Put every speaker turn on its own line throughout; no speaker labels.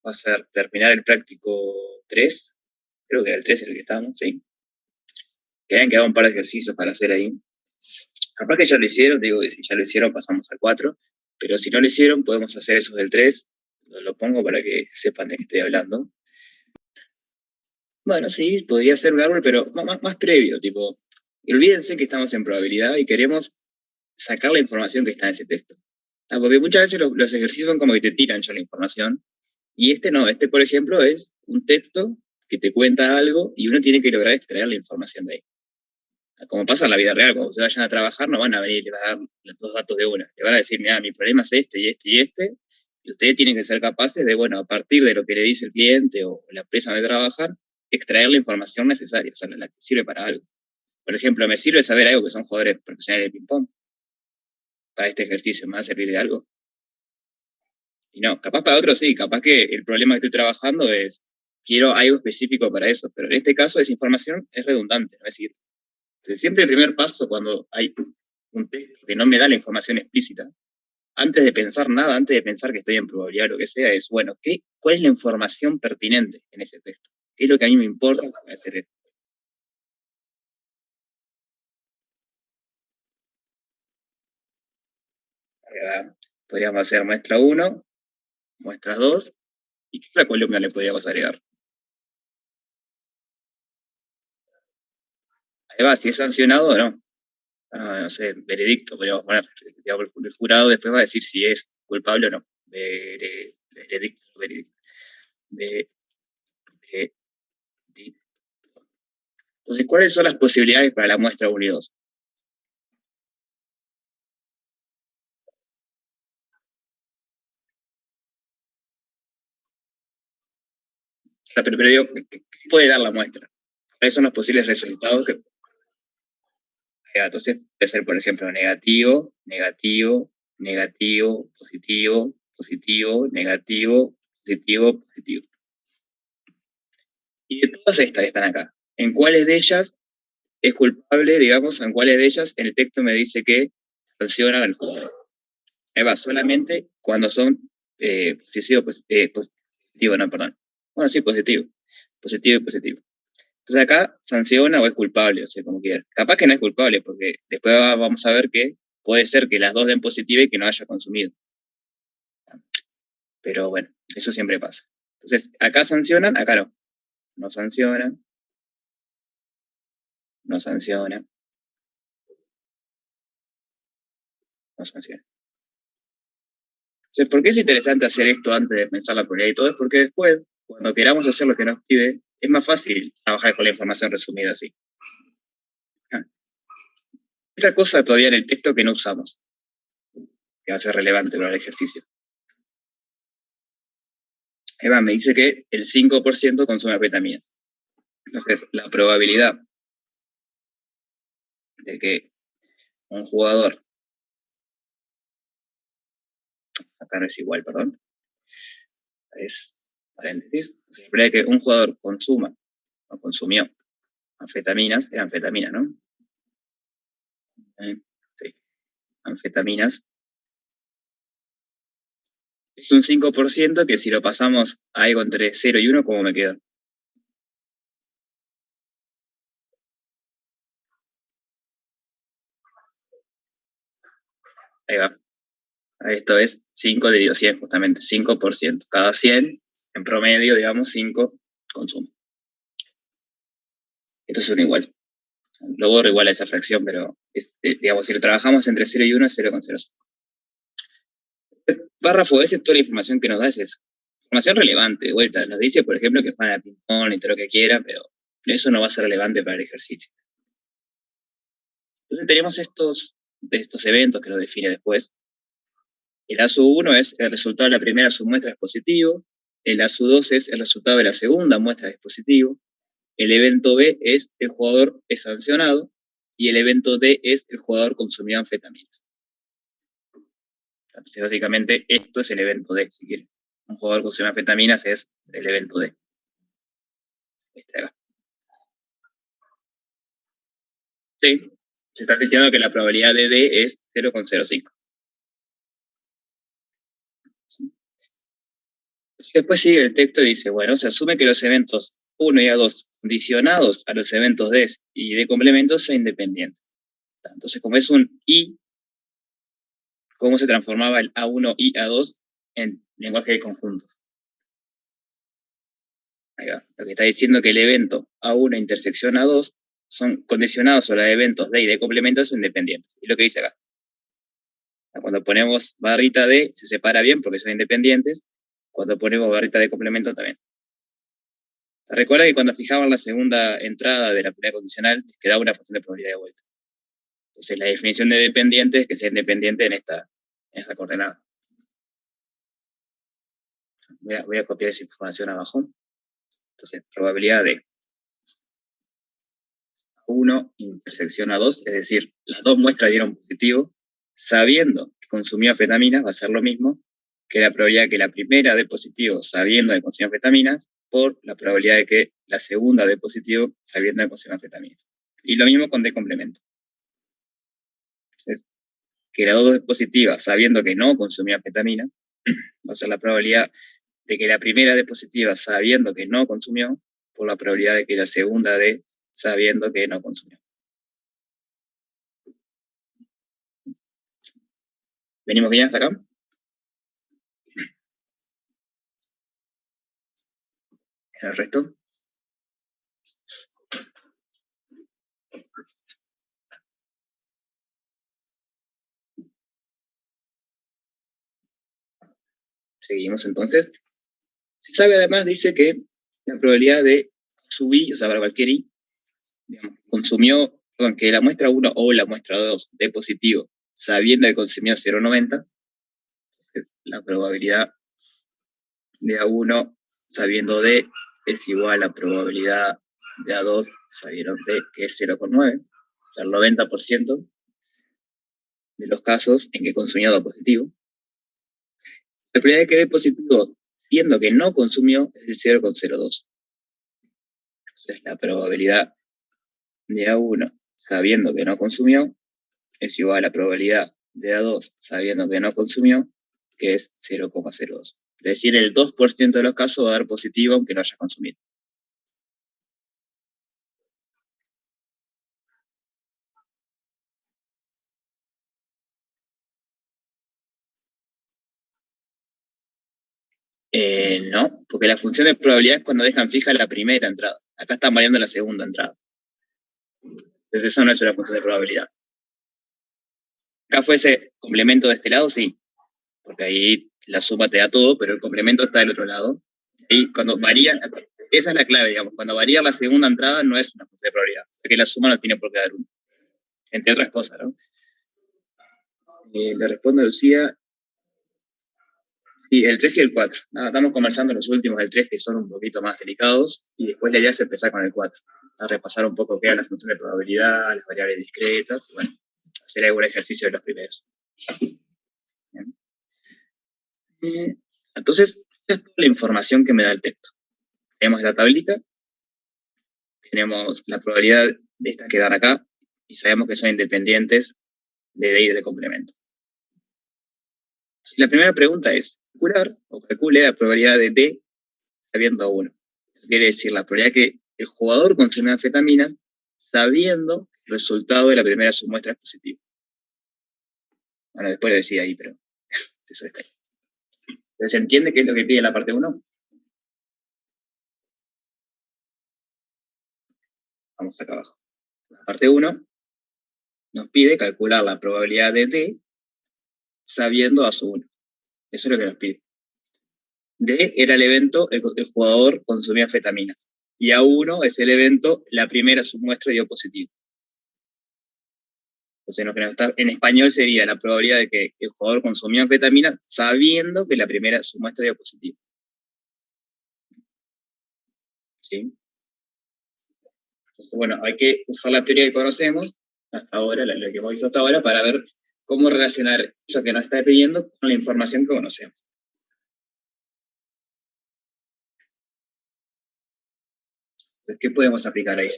va a ser terminar el práctico 3, creo que era el 3 en el que estamos, sí. Que hayan quedado un par de ejercicios para hacer ahí. Capaz que ya lo hicieron, digo, si ya lo hicieron pasamos al 4, pero si no lo hicieron podemos hacer esos del 3, lo pongo para que sepan de qué estoy hablando. Bueno, sí, podría ser un árbol, pero más previo, tipo, olvídense que estamos en probabilidad y queremos sacar la información que está en ese texto. Porque muchas veces los ejercicios son como que te tiran ya la información, y este no, este por ejemplo es un texto que te cuenta algo y uno tiene que lograr extraer la información de ahí. Como pasa en la vida real, cuando ustedes vayan a trabajar no van a venir y le van a dar los datos de una. Le van a decir, mira, mi problema es este y este y este, y ustedes tienen que ser capaces de, bueno, a partir de lo que le dice el cliente o la empresa donde trabajan, extraer la información necesaria, o sea, la que sirve para algo. Por ejemplo, me sirve saber algo que son jugadores profesionales de ping-pong. Para este ejercicio, ¿me va a servir de algo? Y no, capaz para otros sí, capaz que el problema que estoy trabajando es, quiero algo específico para eso, pero en este caso esa información es redundante, no es decir, siempre el primer paso cuando hay un texto que no me da la información explícita, antes de pensar nada, antes de pensar que estoy en probabilidad o lo que sea, es, bueno, ¿cuál es la información pertinente en ese texto? ¿Qué es lo que a mí me importa para hacer esto? Podríamos hacer muestra 1, muestras 2, ¿y qué otra columna le podríamos agregar? Ahí va, si es sancionado o no. No sé, veredicto, podríamos poner. El jurado después va a decir si es culpable o no. Veredicto, veredicto. Entonces, ¿cuáles son las posibilidades para la muestra 1 y 2? Pero digo, ¿qué puede dar la muestra? ¿Cuáles son los posibles resultados que... Entonces, puede ser, por ejemplo, negativo, negativo, negativo, positivo, positivo, negativo, positivo, positivo. Y de todas estas que están acá, ¿en cuáles de ellas es culpable, digamos, en cuáles de ellas el texto me dice que sancionan al jugador? Ahí va, solamente cuando son positivo, no, perdón. Bueno, sí, positivo. Positivo y positivo. Entonces acá sanciona o es culpable, o sea, como quiera. Capaz que no es culpable, porque después vamos a ver que puede ser que las dos den positiva y que no haya consumido. Pero bueno, eso siempre pasa. Entonces, acá sancionan, acá no. No sancionan, no sancionan, no sancionan. Entonces, ¿por qué es interesante hacer esto antes de pensar la probabilidad y todo? Es porque después, cuando queramos hacer lo que nos pide, es más fácil trabajar con la información resumida así. Otra cosa todavía en el texto que no usamos, que va a ser relevante para el ejercicio. Eva me dice que el 5% consume anfetaminas. Entonces, la probabilidad de que un jugador, acá no es igual, perdón, es paréntesis, la probabilidad de que un jugador consuma o consumió anfetaminas, era anfetamina, ¿no? Sí, anfetaminas. Es un 5% que si lo pasamos a algo entre 0 y 1, ¿cómo me queda? Ahí va. Esto es 5 dividido 100, justamente, 5%. Cada 100, en promedio, digamos, 5 consumo. Esto es un igual. Lo borro igual a esa fracción, pero, digamos, si lo trabajamos entre 0 y 1 es 0,05. El párrafo ese, toda la información que nos da es eso. Información relevante, de vuelta. Nos dice, por ejemplo, que juegan a ping-pong y todo lo que quiera, pero eso no va a ser relevante para el ejercicio. Entonces tenemos estos eventos que lo define después. El ASU1 es el resultado de la primera submuestra es positivo. El ASU2 es el resultado de la segunda muestra es positivo. El evento B es el jugador es sancionado. Y el evento D es el jugador consumió anfetaminas. Entonces, básicamente, esto es el evento D, si quieren. Un jugador consumió anfetaminas es el evento D. Sí, se está diciendo que la probabilidad de D es 0,05. Después sigue el texto y dice, bueno, se asume que los eventos 1 y A2 condicionados a los eventos D y de complemento son independientes. Entonces, como es un I, ¿cómo se transformaba el A1 y A2 en lenguaje de conjuntos? Ahí va. Lo que está diciendo que el evento A1 intersección A2 son condicionados a los eventos D y de complemento son independientes. Y lo que dice acá. Cuando ponemos barrita D, se separa bien porque son independientes. Cuando ponemos barrita de complemento también. Recuerda que cuando fijaban la segunda entrada de la probabilidad condicional, les quedaba una función de probabilidad de vuelta. Entonces, la definición de dependiente es que sea independiente en esta coordenada. Voy a copiar esa información abajo. Entonces, probabilidad de 1 intersección a 2, es decir, las dos muestras dieron positivo, sabiendo que consumió anfetaminas, va a ser lo mismo que la probabilidad de que la primera dé positivo sabiendo que consumió anfetaminas por la probabilidad de que la segunda dé positivo sabiendo que consumió anfetaminas. Y lo mismo con D complemento. Entonces, que la 2 es positiva sabiendo que no consumió anfetaminas, va a ser la probabilidad de que la primera dé positiva sabiendo que no consumió por la probabilidad de que la segunda dé sabiendo que no consumió. ¿Venimos bien hasta acá? ¿El resto? Seguimos entonces. Se sabe además, dice que la probabilidad de su I, o sea, para cualquier I, digamos, consumió, perdón, que la muestra 1 o la muestra 2 de positivo, sabiendo que consumió 0,90, es la probabilidad de A1 sabiendo D es igual a la probabilidad de A2 sabiendo D, que es 0,9, o sea, el 90% de los casos en que consumió D positivo. La probabilidad de que dé positivo, siendo que no consumió, es el 0,02. Entonces, la probabilidad de A1 sabiendo que no consumió es igual a la probabilidad de A2 sabiendo que no consumió, que es 0,02. Es decir, el 2% de los casos va a dar positivo aunque no haya consumido. No, porque la función de probabilidad es cuando dejan fija la primera entrada. Acá están variando la segunda entrada. Entonces eso no es una función de probabilidad. Acá fuese complemento de este lado, sí, porque ahí la suma te da todo, pero el complemento está del otro lado. Y cuando varía, esa es la clave, digamos, cuando varía la segunda entrada no es una función de probabilidad, porque la suma no tiene por qué dar uno, entre otras cosas, ¿no? Le respondo a Lucía, y el 3 y el 4. Nada, estamos conversando los últimos del 3 que son un poquito más delicados, y después la idea es empezar con el 4, a repasar un poco qué eran las funciones de probabilidad, las variables discretas, y bueno, hacer algún ejercicio de los primeros. Bien. Entonces, esta es toda la información que me da el texto. Tenemos la tablita, tenemos la probabilidad de estas que dan acá, y sabemos que son independientes de D y de complemento. La primera pregunta es, calcular o calcule la probabilidad de D sabiendo a 1. Eso quiere decir la probabilidad que el jugador consume anfetaminas sabiendo que el resultado de la primera submuestra es positivo. Bueno, después lo decía ahí, pero eso está ahí. Entonces, ¿se entiende qué es lo que pide la parte 1? Vamos acá abajo. La parte 1 nos pide calcular la probabilidad de D sabiendo a su 1. Eso es lo que nos pide. D era el evento, el jugador consumía anfetaminas. Y A1 es el evento, la primera submuestra dio positivo. Entonces, lo que nos está, en español sería la probabilidad de que el jugador consumía anfetaminas sabiendo que la primera submuestra dio positivo. ¿Sí? Entonces, bueno, hay que usar la teoría que conocemos hasta ahora, lo que hemos visto hasta ahora, para ver cómo relacionar eso que nos está pidiendo con la información que conocemos. Entonces, ¿qué podemos aplicar ahí?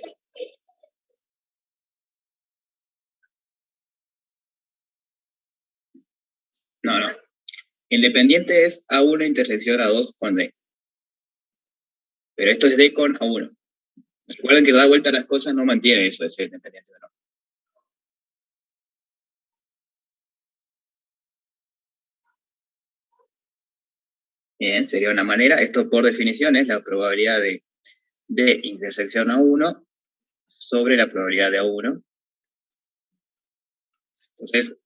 No. El dependiente es A1 intersección A2 con D. Pero esto es D con A1. Recuerden que dar vuelta a las cosas no mantiene eso de ser independiente o no. Bien, sería una manera. Esto por definición es la probabilidad de intersección A1 sobre la probabilidad de A1. Entonces,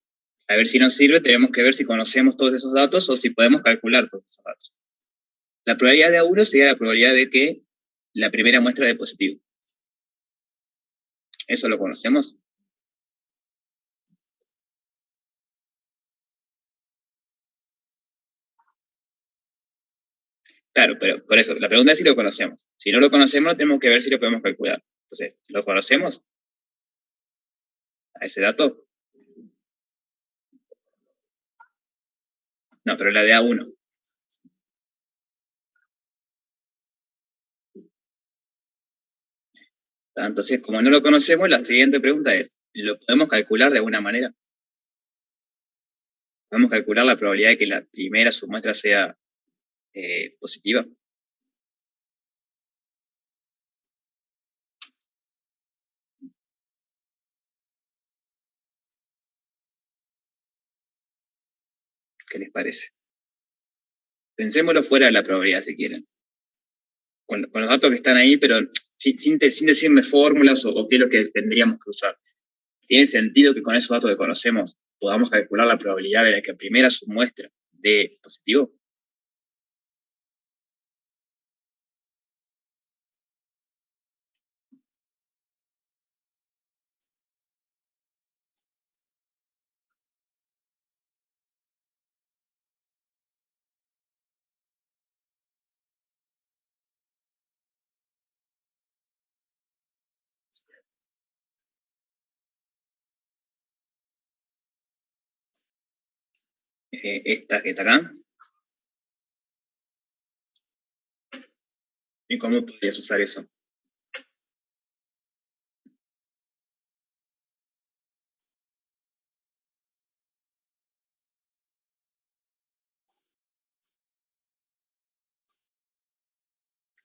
a ver si nos sirve, tenemos que ver si conocemos todos esos datos o si podemos calcular todos esos datos. La probabilidad de A1 sería la probabilidad de que la primera muestra de positivo. ¿Eso lo conocemos? Claro, pero por eso, la pregunta es si lo conocemos. Si no lo conocemos, tenemos que ver si lo podemos calcular. Entonces, ¿lo conocemos? ¿A ese dato? No, pero la de A1. Entonces, como no lo conocemos, la siguiente pregunta es, ¿lo podemos calcular de alguna manera? ¿Podemos calcular la probabilidad de que la primera submuestra sea positiva? ¿Qué les parece? Pensémoslo fuera de la probabilidad, si quieren. Con los datos que están ahí, pero sin decirme fórmulas o qué es lo que tendríamos que usar. ¿Tiene sentido que con esos datos que conocemos podamos calcular la probabilidad de la que primera submuestra de positivo? Esta que está acá. ¿Y cómo podrías usar eso?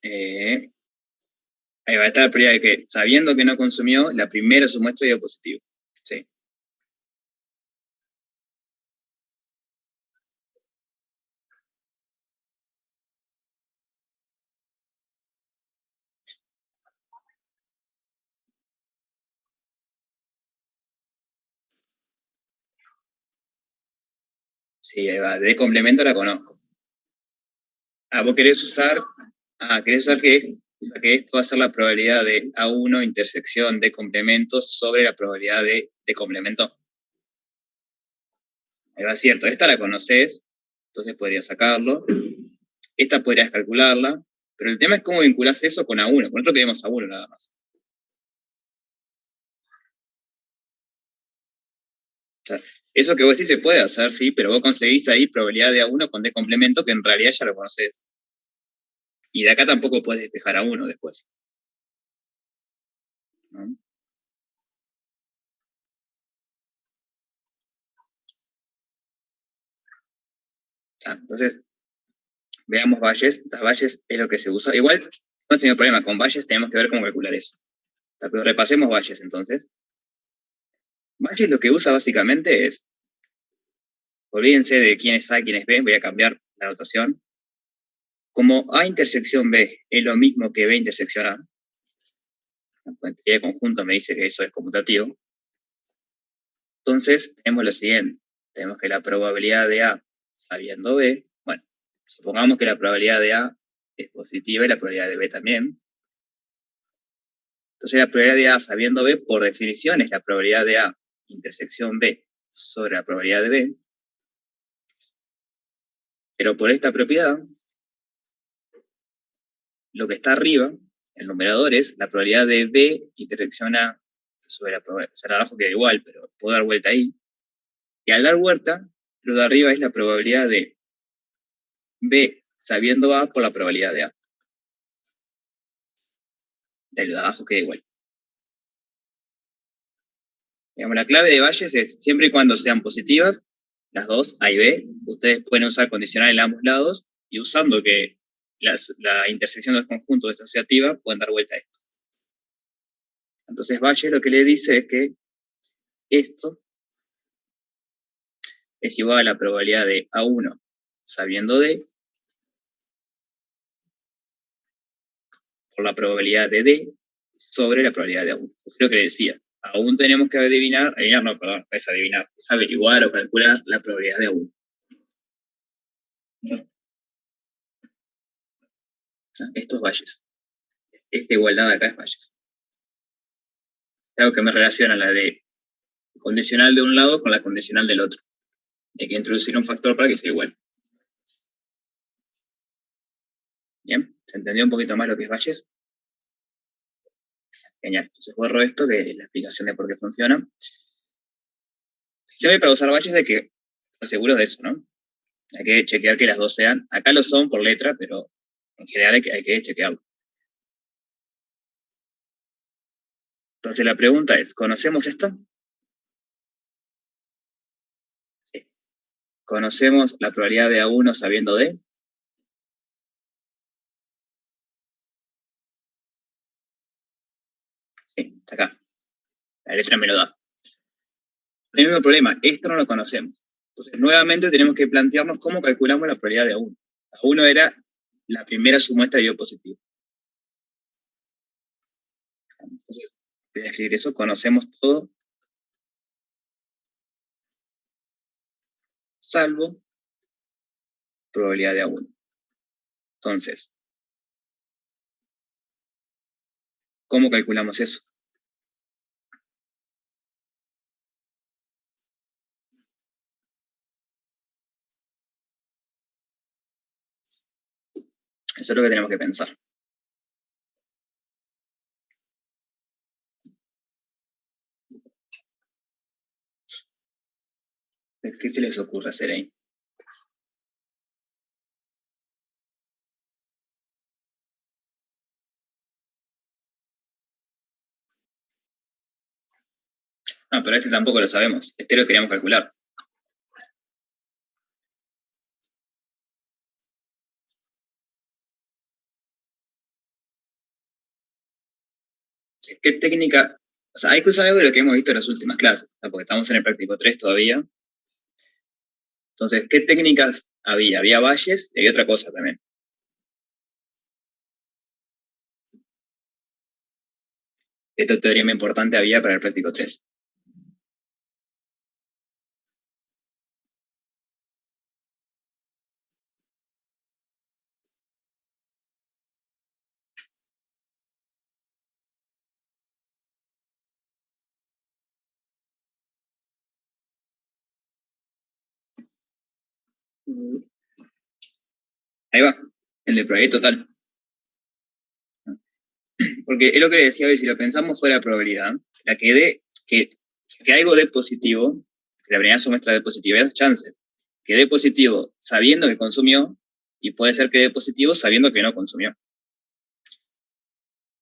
Ahí va a estar la probabilidad de que, sabiendo que no consumió, la primera submuestra dio positivo. ¿Sí? Sí, ahí va. De complemento la conozco. Vos querés usar que esto va a ser la probabilidad de A1 intersección de complemento sobre la probabilidad de complemento. Ahí va, cierto. Esta la conoces, entonces podrías sacarlo. Esta podrías calcularla, pero el tema es cómo vinculás eso con A1. Con nosotros queremos A1 nada más. O sea, eso que vos decís se puede hacer, sí, pero vos conseguís ahí probabilidad de A1 con D complemento que en realidad ya lo conocés. Y de acá tampoco puedes despejar A1 después. ¿No? Entonces, veamos valles. Las valles es lo que se usa. Igual, no tengo problema. Con valles tenemos que ver cómo calcular eso. Pero repasemos valles entonces. Valles lo que usa básicamente es, olvídense de quién es A y quién es B, voy a cambiar la notación. Como A intersección B es lo mismo que B intersección A, la cuantía de conjunto me dice que eso es conmutativo, entonces tenemos lo siguiente. Tenemos que la probabilidad de A sabiendo B, bueno, supongamos que la probabilidad de A es positiva y la probabilidad de B también. Entonces la probabilidad de A sabiendo B, por definición, es la probabilidad de A intersección B sobre la probabilidad de B. Pero por esta propiedad, lo que está arriba, el numerador, es la probabilidad de B intersección A sobre la probabilidad. O sea, la abajo queda igual, pero puedo dar vuelta ahí. Y al dar vuelta, lo de arriba es la probabilidad de B sabiendo A por la probabilidad de A. De lo de abajo queda igual. Digamos, la clave de Bayes es siempre y cuando sean positivas, las dos, A y B, ustedes pueden usar condicional en ambos lados, y usando que la intersección de los conjuntos asociativa pueden dar vuelta a esto. Entonces Valle lo que le dice es que esto es igual a la probabilidad de A1 sabiendo D por la probabilidad de D sobre la probabilidad de A1. Creo que le decía, aún tenemos que averiguar o calcular la probabilidad de A1. Estos valles. Esta igualdad de acá es valles. Es algo que me relaciona la de condicional de un lado con la condicional del otro. Hay que introducir un factor para que sea igual. ¿Bien? ¿Se entendió un poquito más lo que es valles? Genial. Entonces borro esto, que es la explicación de por qué funciona. Siempre para usar valles hay que estar seguros de eso, ¿no? Hay que chequear que las dos sean. Acá lo son por letra, pero en general hay que chequearlo. Entonces la pregunta es, ¿conocemos esto? Sí. ¿Conocemos la probabilidad de A1 sabiendo D? Sí, está acá. La letra me lo da. El mismo problema, esto no lo conocemos. Entonces, nuevamente tenemos que plantearnos cómo calculamos la probabilidad de A1. A1 era la primera submuestra de iodo positivo. Entonces, voy a escribir eso, conocemos todo, salvo probabilidad de A1. Entonces, ¿cómo calculamos eso? Eso es lo que tenemos que pensar. ¿Qué se les ocurre hacer ahí? No, pero este tampoco lo sabemos. Este lo queríamos calcular. ¿Qué técnica? O sea, hay que usar algo de lo que hemos visto en las últimas clases, ¿no? Porque estamos en el práctico 3 todavía. Entonces, ¿qué técnicas había? Había valles y había otra cosa también. Esta teorema importante había para el práctico 3. Ahí va, el de probabilidad total. Porque es lo que le decía hoy, si lo pensamos fuera de probabilidad, la que algo dé positivo, que la primera muestra de positivo, hay dos chances. Que dé positivo sabiendo que consumió, y puede ser que dé positivo sabiendo que no consumió.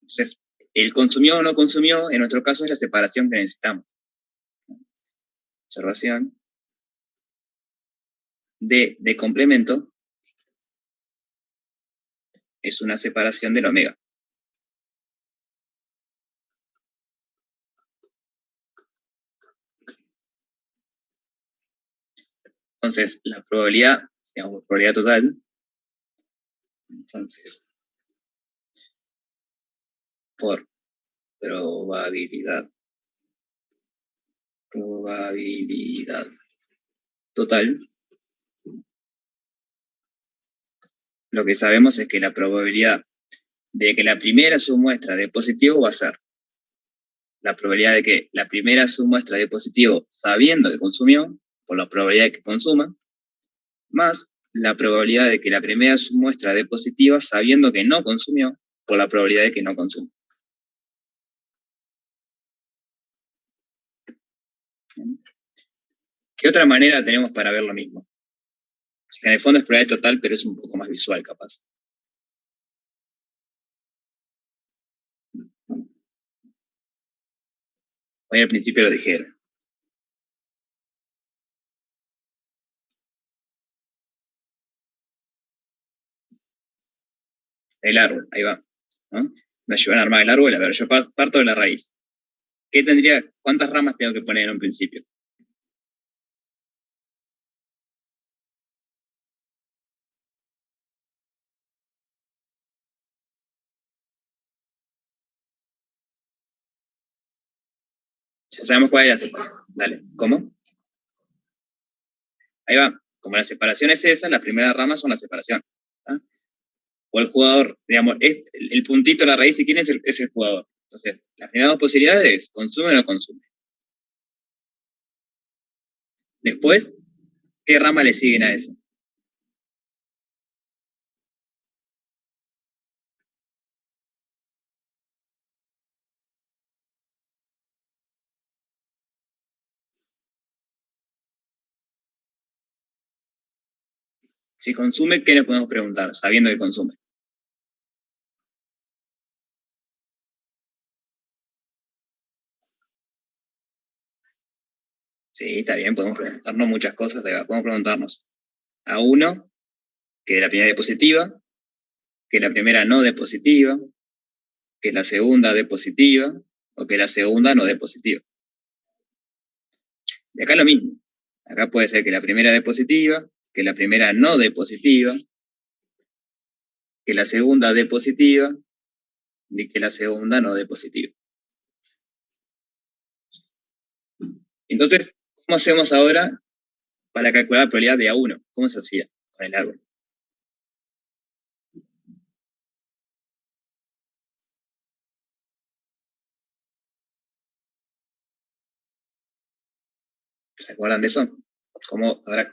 Entonces, el consumió o no consumió, en nuestro caso, es la separación que necesitamos. Observación de complemento es una separación del omega. Entonces, la probabilidad, digamos, probabilidad total, entonces, por probabilidad total, lo que sabemos es que la probabilidad de que la primera submuestra de positivo va a ser la probabilidad de que la primera submuestra de positivo sabiendo que consumió, por la probabilidad de que consuma, más la probabilidad de que la primera submuestra de positiva sabiendo que no consumió, por la probabilidad de que no consuma. ¿Qué otra manera tenemos para ver lo mismo? En el fondo es probabilidad total, pero es un poco más visual, capaz. Hoy al principio lo dijeron. El árbol, ahí va, ¿no? Me ayudan a armar el árbol, a ver, yo parto de la raíz. ¿Cuántas ramas tengo que poner en un principio? Ya sabemos cuál es la separación. Dale, ¿cómo? Ahí va. Como la separación es esa, las primeras ramas son la separación. ¿Ah? O el jugador, digamos, el puntito de la raíz, ¿y quién es el jugador? Entonces, las primeras dos posibilidades, consume o no consume. Después, ¿qué rama le siguen a eso? Si consume, ¿qué nos podemos preguntar? Sabiendo que consume. Sí, está bien, podemos preguntarnos muchas cosas. Podemos preguntarnos a uno, que la primera diapositiva, que la primera no diapositiva, que la segunda diapositiva, o que la segunda no diapositiva. Y acá lo mismo. Acá puede ser que la primera diapositiva, que la primera no diapositiva, que la segunda diapositiva, y que la segunda no diapositiva. Entonces, ¿cómo hacemos ahora para calcular la probabilidad de A1? ¿Cómo se hacía con el árbol? ¿Se acuerdan de eso?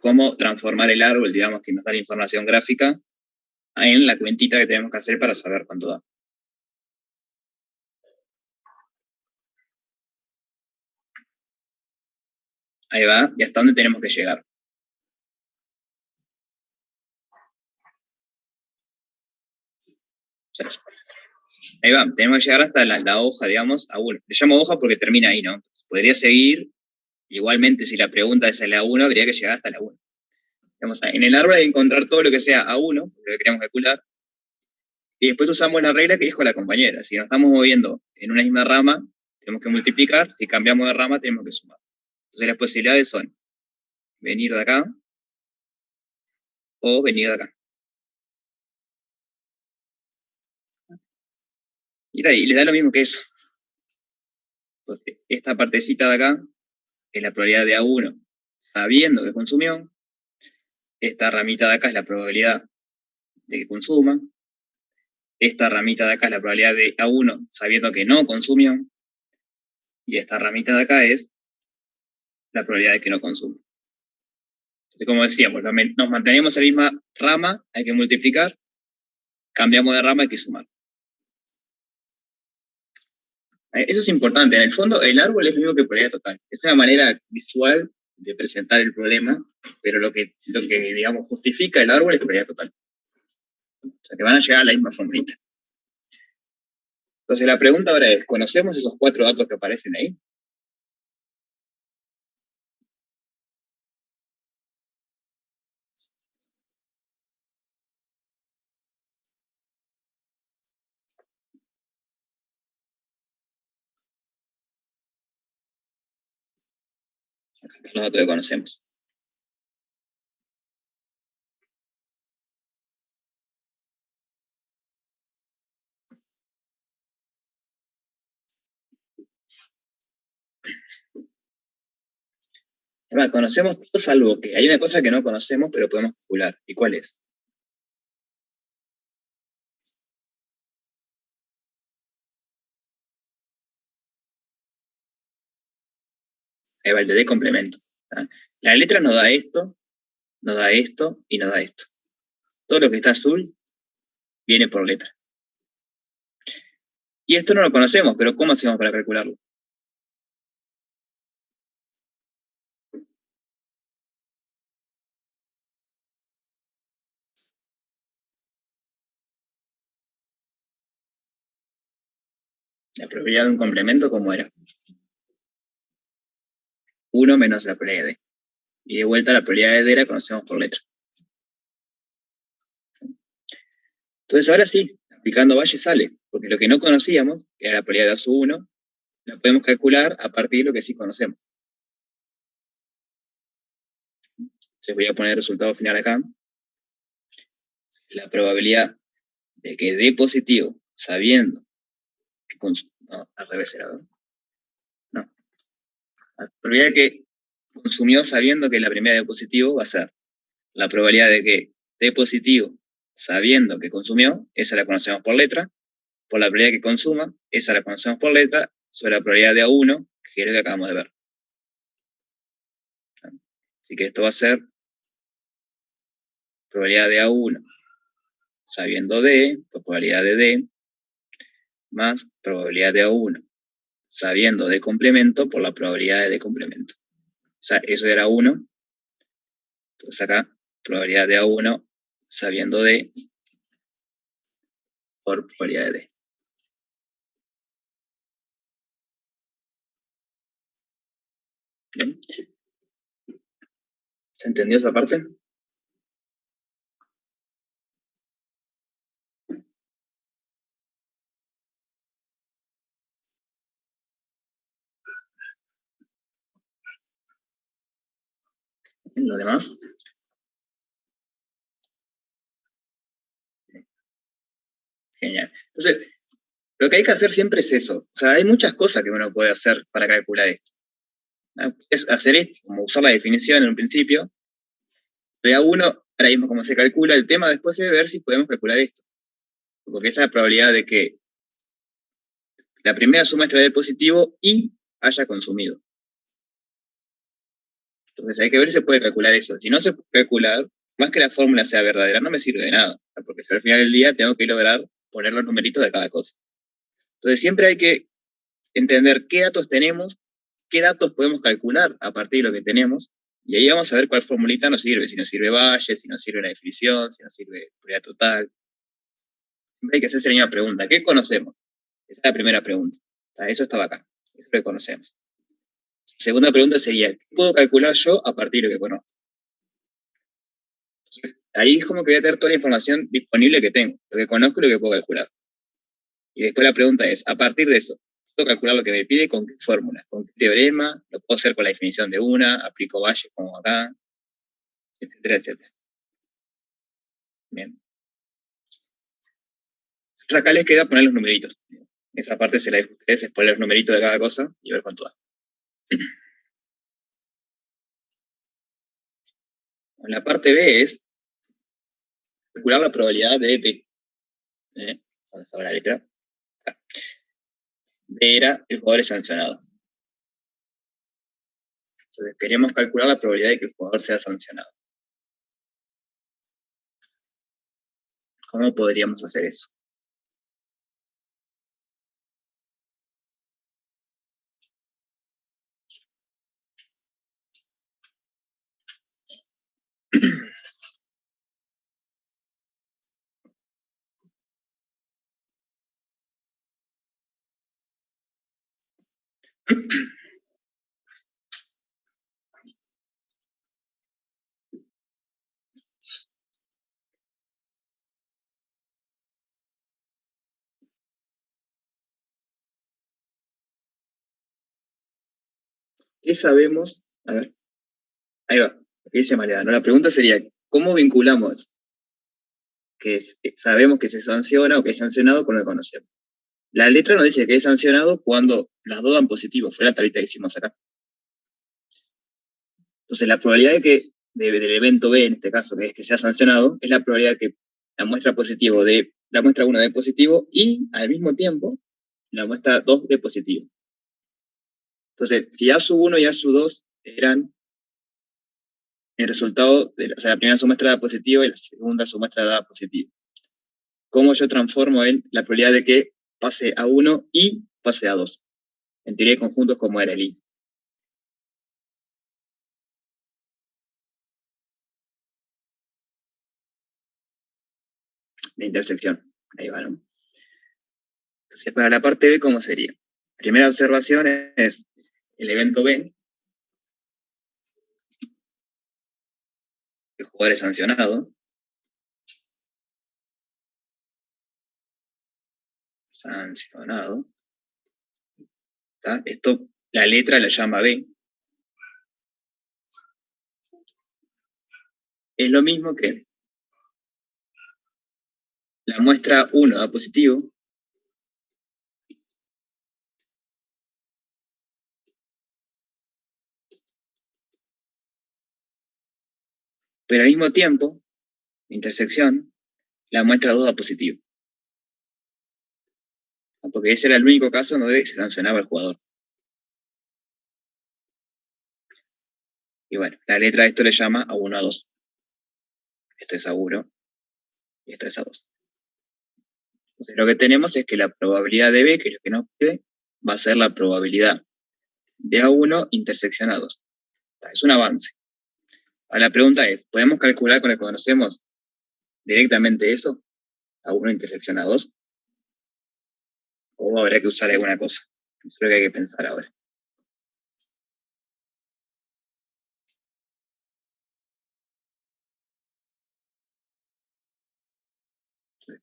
¿Cómo transformar el árbol, digamos, que nos da la información gráfica, en la cuentita que tenemos que hacer para saber cuánto da? Ahí va, y hasta dónde tenemos que llegar. Ahí va, tenemos que llegar hasta la hoja, digamos, A1. Le llamo hoja porque termina ahí, ¿no? Podría seguir, igualmente si la pregunta es la 1, habría que llegar hasta la 1. Digamos, en el árbol hay que encontrar todo lo que sea A1, lo que queremos calcular, y después usamos la regla que dijo la compañera. Si nos estamos moviendo en una misma rama, tenemos que multiplicar, si cambiamos de rama tenemos que sumar. Entonces las posibilidades son venir de acá o venir de acá. Y ahí, les da lo mismo que eso. Porque esta partecita de acá es la probabilidad de A1 sabiendo que consumió. Esta ramita de acá es la probabilidad de que consuma. Esta ramita de acá es la probabilidad de A1 sabiendo que no consumió. Y esta ramita de acá es la probabilidad de que no consuma. Entonces, como decíamos, nos mantenemos en la misma rama, hay que multiplicar. Cambiamos de rama, hay que sumar. Eso es importante. En el fondo, el árbol es lo mismo que probabilidad total. Es una manera visual de presentar el problema, pero lo que digamos, justifica el árbol es probabilidad total. O sea, que van a llegar a la misma formulita. Entonces, la pregunta ahora es, ¿conocemos esos 4 datos que aparecen ahí? Acá están los datos que conocemos. Además, conocemos todo salvo que hay una cosa que no conocemos, pero podemos calcular. ¿Y cuál es? Ahí va el de complemento. ¿Ah? La letra nos da esto, nos da esto y nos da esto. Todo lo que está azul viene por letra. Y esto no lo conocemos, pero ¿cómo hacemos para calcularlo? La probabilidad de un complemento, ¿cómo era? 1 menos la probabilidad de D. Y de vuelta la probabilidad de D la conocemos por letra. Entonces ahora sí, aplicando Bayes sale, porque lo que no conocíamos, que era la probabilidad de A1, la podemos calcular a partir de lo que sí conocemos. Entonces voy a poner el resultado final acá. La probabilidad de que dé positivo, sabiendo que no, al revés era, ¿verdad? No. La probabilidad de que consumió sabiendo que la primera de positivo va a ser la probabilidad de que dé positivo sabiendo que consumió, esa la conocemos por letra, por la probabilidad de que consuma, esa la conocemos por letra, sobre la probabilidad de A1, que es lo que acabamos de ver. Así que esto va a ser probabilidad de A1 sabiendo D, probabilidad de D, más probabilidad de A1 sabiendo D complemento por la probabilidad de D complemento. O sea, eso era 1. Entonces acá, probabilidad de A1 sabiendo D por probabilidad de D. ¿Bien? ¿Se entendió esa parte? ¿Lo demás? Genial. Entonces, lo que hay que hacer siempre es eso. O sea, hay muchas cosas que uno puede hacer para calcular esto. Es hacer esto, como usar la definición en un principio. De A1, ahora mismo como se calcula, el tema después es ver si podemos calcular esto. Porque esa es la probabilidad de que la primera suma extra de positivo y haya consumido. Entonces hay que ver si se puede calcular eso. Si no se puede calcular, más que la fórmula sea verdadera, no me sirve de nada. Porque yo al final del día tengo que lograr poner los numeritos de cada cosa. Entonces siempre hay que entender qué datos tenemos, qué datos podemos calcular a partir de lo que tenemos, y ahí vamos a ver cuál formulita nos sirve. Si nos sirve Bayes, si nos sirve la definición, si nos sirve probabilidad total. Siempre hay que hacerse la misma pregunta. ¿Qué conocemos? Esa es la primera pregunta. Eso estaba acá. Eso es lo que conocemos. Segunda pregunta sería, ¿qué puedo calcular yo a partir de lo que conozco? Entonces, ahí es como que voy a tener toda la información disponible que tengo, lo que conozco y lo que puedo calcular. Y después la pregunta es, a partir de eso, ¿puedo calcular lo que me pide con qué fórmula? ¿Con qué teorema? ¿Lo puedo hacer con la definición de una? ¿Aplico Bayes como acá? Etcétera, etcétera. Bien. Entonces acá les queda poner los numeritos. Esta parte se la dejo a ustedes, es poner los numeritos de cada cosa y ver cuánto da. En la parte B es calcular la probabilidad de B. ¿Dónde está la letra? Acá. B era el jugador es sancionado. Entonces queremos calcular la probabilidad de que el jugador sea sancionado. ¿Cómo podríamos hacer eso? ¿Qué sabemos? A ver, ahí va. Aquí dice Mariano. La pregunta sería, ¿cómo vinculamos que sabemos que se sanciona o que es sancionado con lo que conocemos? La letra nos dice que es sancionado cuando las dos dan positivo. Fue la tablita que hicimos acá. Entonces, la probabilidad de que del evento B, en este caso, que es que sea sancionado, es la probabilidad que la muestra positivo de la muestra 1 de positivo y al mismo tiempo la muestra 2 de positivo. Entonces, si A1 y A2 eran el resultado, o sea, la primera su muestra da positivo y la segunda su muestra da positivo. ¿Cómo yo transformo en la probabilidad de que pase a 1 y pase a 2? En teoría de conjuntos, como era el I. La intersección. Ahí va, ¿no? Entonces, para la parte B, ¿cómo sería? Primera observación es el evento B, el jugador es sancionado. sancionado. ¿Está? Esto, la letra la llama B. Es lo mismo que la muestra 1 da positivo, pero al mismo tiempo, intersección, la muestra 2 da positivo. Porque ese era el único caso donde se sancionaba al jugador. Y bueno, la letra de esto le llama A1, A2. Esto es A1 y esto es A2. Entonces, lo que tenemos es que la probabilidad de B, que es lo que nos pide, va a ser la probabilidad de A1 intersección A2. Es un avance. Ahora la pregunta es, ¿podemos calcular con lo que conocemos directamente eso? A1 intersección A2. ¿O habrá que usar alguna cosa? Eso es lo que hay que pensar ahora.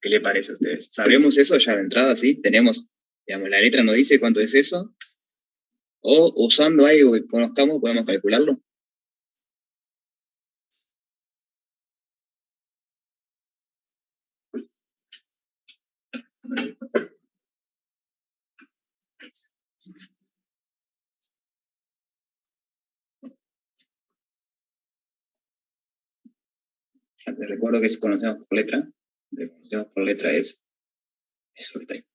¿Qué le parece a ustedes? ¿Sabemos eso ya de entrada? ¿Sí? Tenemos, digamos, la letra nos dice cuánto es eso. O usando algo que conozcamos podemos calcularlo. Les recuerdo que si conocemos por letra, lo que conocemos por letra es lo que está ahí.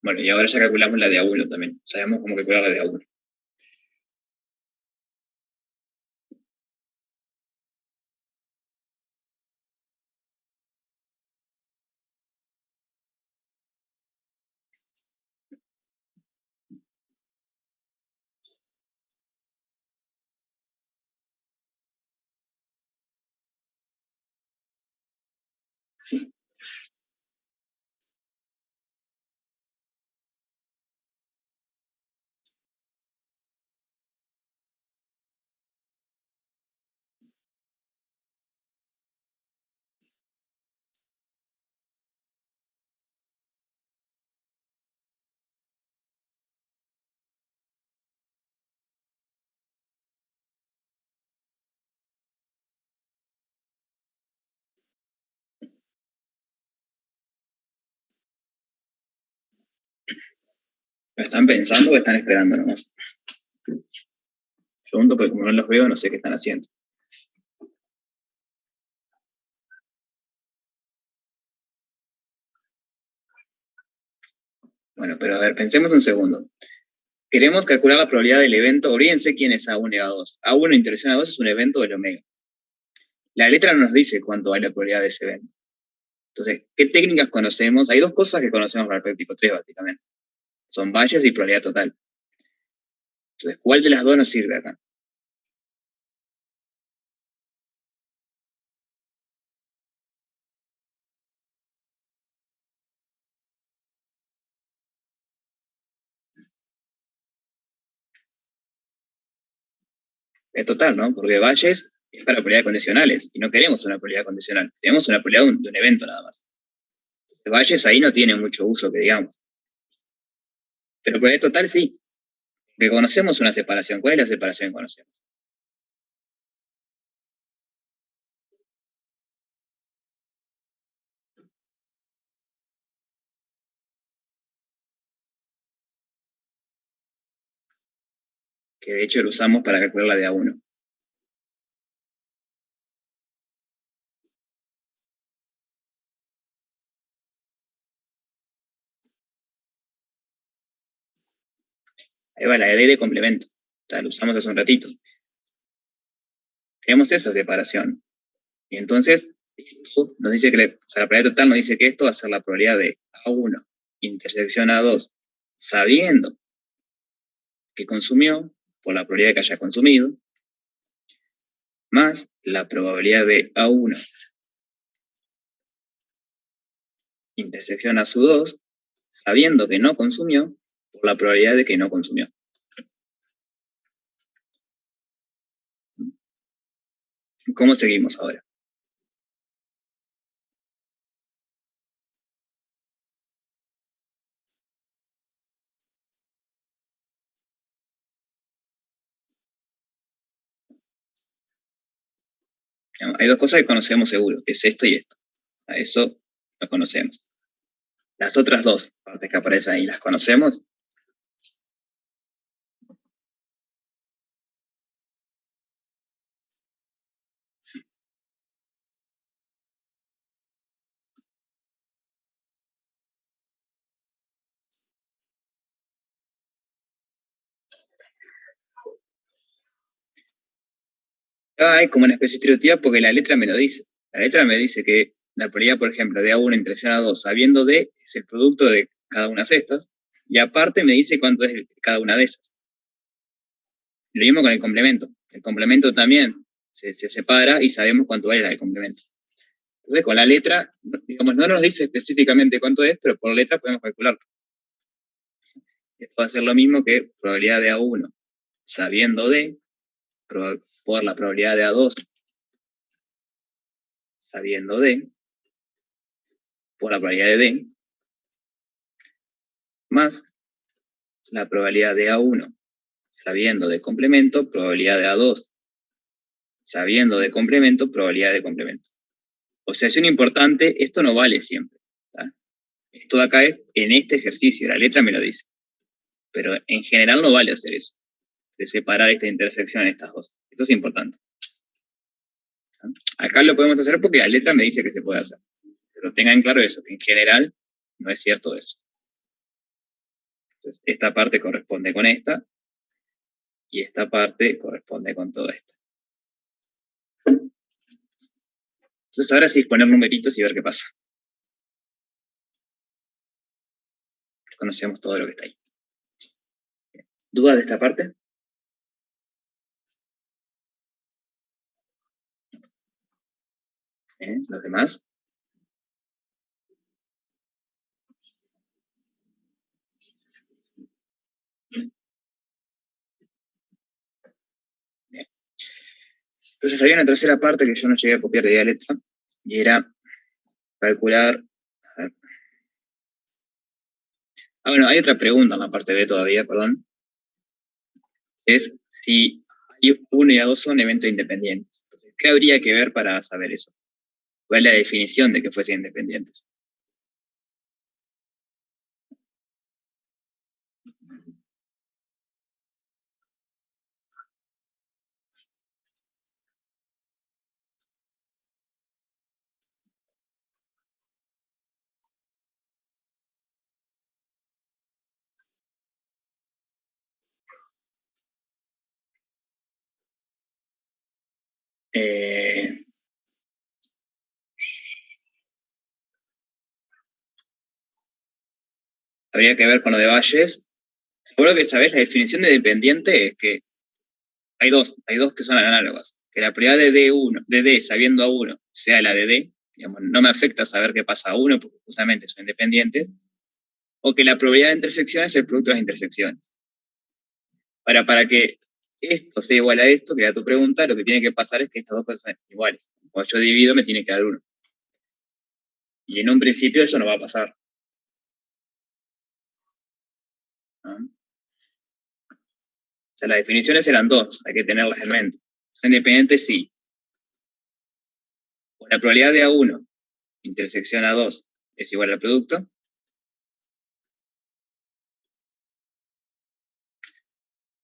Bueno, y ahora ya calculamos la de A1 también. Sabemos cómo calcular la de A1. ¿Lo están pensando o están esperando nomás? Pregunto porque como no los veo, no sé qué están haciendo. Bueno, pero a ver, pensemos un segundo. Queremos calcular la probabilidad del evento. Olvídense quién es A1 y A2. A1 intersección A2 es un evento del omega. La letra no nos dice cuánto hay la probabilidad de ese evento. Entonces, ¿qué técnicas conocemos? Hay dos cosas que conocemos para el práctico 3, básicamente. Son Bayes y probabilidad total. Entonces, ¿cuál de las dos nos sirve acá? Es total, ¿no? Porque Bayes es para probabilidades condicionales y no queremos una probabilidad condicional. Queremos una probabilidad de un evento nada más. Bayes ahí no tiene mucho uso, que digamos. Pero probabilidad total sí. Que conocemos una separación. ¿Cuál es la separación que conocemos? Que de hecho lo usamos para calcular la de A1. Ahí va la de complemento. O sea, lo usamos hace un ratito. Tenemos esa separación. Y entonces, esto nos dice que la probabilidad total nos dice que esto va a ser la probabilidad de A1 intersección A2, sabiendo que consumió, por la probabilidad de que haya consumido, más la probabilidad de A1 intersección A sub 2, sabiendo que no consumió, por la probabilidad de que no consumió. ¿Cómo seguimos ahora? Hay dos cosas que conocemos seguro, que es esto y esto. A eso lo conocemos. Las otras dos partes que aparecen ahí, ¿las conocemos? Hay como una especie de estereotipo porque la letra me lo dice. La letra me dice que la probabilidad, por ejemplo, de A1 intersección A2, sabiendo D, es el producto de cada una de estas, y aparte me dice cuánto es cada una de esas. Lo mismo con el complemento. El complemento también se separa y sabemos cuánto vale la del complemento. Entonces, con la letra, digamos, no nos dice específicamente cuánto es, pero por letra podemos calcularlo. Esto va a ser lo mismo que probabilidad de A1 sabiendo D, por la probabilidad de A2 sabiendo D, por la probabilidad de D, más la probabilidad de A1 sabiendo de complemento, probabilidad de A2 sabiendo de complemento, probabilidad de complemento. Observación importante, esto no vale siempre. ¿Tá? Esto de acá es en este ejercicio, la letra me lo dice. Pero en general no vale hacer eso, de separar esta intersección en estas dos. Esto es importante. ¿Tá? Acá lo podemos hacer porque la letra me dice que se puede hacer. Pero tengan claro eso, que en general no es cierto eso. Entonces, esta parte corresponde con esta, y esta parte corresponde con toda esta. Entonces ahora sí, poner numeritos y ver qué pasa. Conocemos todo lo que está ahí. ¿Dudas de esta parte? ¿Los demás? Bien. Entonces había una tercera parte que yo no llegué a copiar de letra, y era calcular... A ver. Bueno, hay otra pregunta en la parte B todavía, perdón. Es si A1 y A2 son eventos independientes. Entonces, ¿qué habría que ver para saber eso? ¿Cuál es la definición de que fuesen independientes? Habría que ver con lo de Bayes. Seguro que sabés, la definición de dependiente es que hay dos que son análogas. Que la probabilidad de D sabiendo A1 sea la de D, digamos, no me afecta saber qué pasa a 1 porque justamente son independientes, o que la probabilidad de intersección es el producto de las intersecciones. Ahora, para que esto sea igual a esto, que era tu pregunta, lo que tiene que pasar es que estas dos cosas sean iguales. Cuando yo divido me tiene que dar 1. Y en un principio eso no va a pasar. ¿No? O sea, las definiciones eran dos, hay que tenerlas en mente. Son independientes, sí. O la probabilidad de A1 intersección A2 es igual al producto,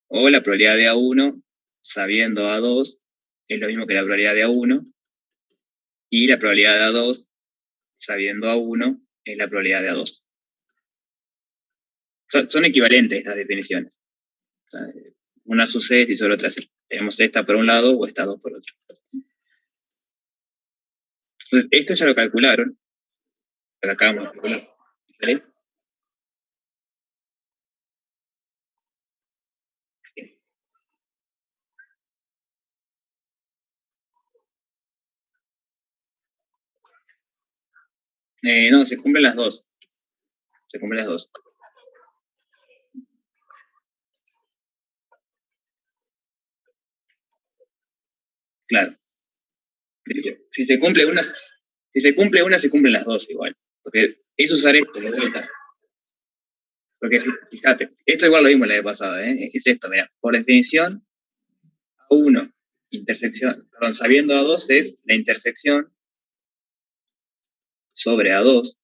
o la probabilidad de A1 sabiendo A2 es lo mismo que la probabilidad de A1, y la probabilidad de A2 sabiendo A1 es la probabilidad de A2. Son equivalentes estas definiciones. O sea, una sucede si solo otra sí. Tenemos esta por un lado o estas dos por otro. Entonces, esto ya lo calcularon. Lo acabamos de calcular. ¿Vale? No, se cumplen las dos. Se cumplen las dos. Claro. Si se cumple una, se cumplen las dos igual. Porque es usar esto de vuelta. Porque fíjate, esto igual lo vimos la vez pasada, ¿eh? Es esto, mira. Por definición, A1 intersección, perdón, sabiendo A2 es la intersección sobre A2,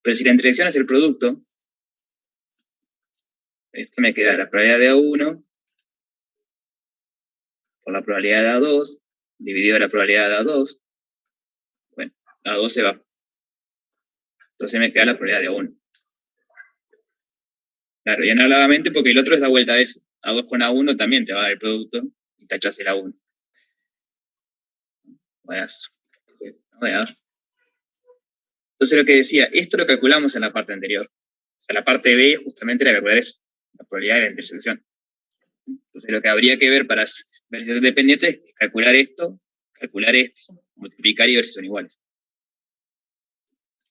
pero si la intersección es el producto, esto me queda la probabilidad de A1 por la probabilidad de A2, dividido la probabilidad de A2, bueno, A2 se va. Entonces me queda la probabilidad de A1. Claro, y análogamente porque el otro es da vuelta a eso. A2 con A1 también te va a dar el producto y tachas el A1. Buenas. Entonces lo que decía, esto lo calculamos en la parte anterior. O sea, la parte B justamente era calcular eso, la probabilidad de la intersección. Entonces lo que habría que ver para versiones dependientes es calcular esto, multiplicar y ver si son iguales.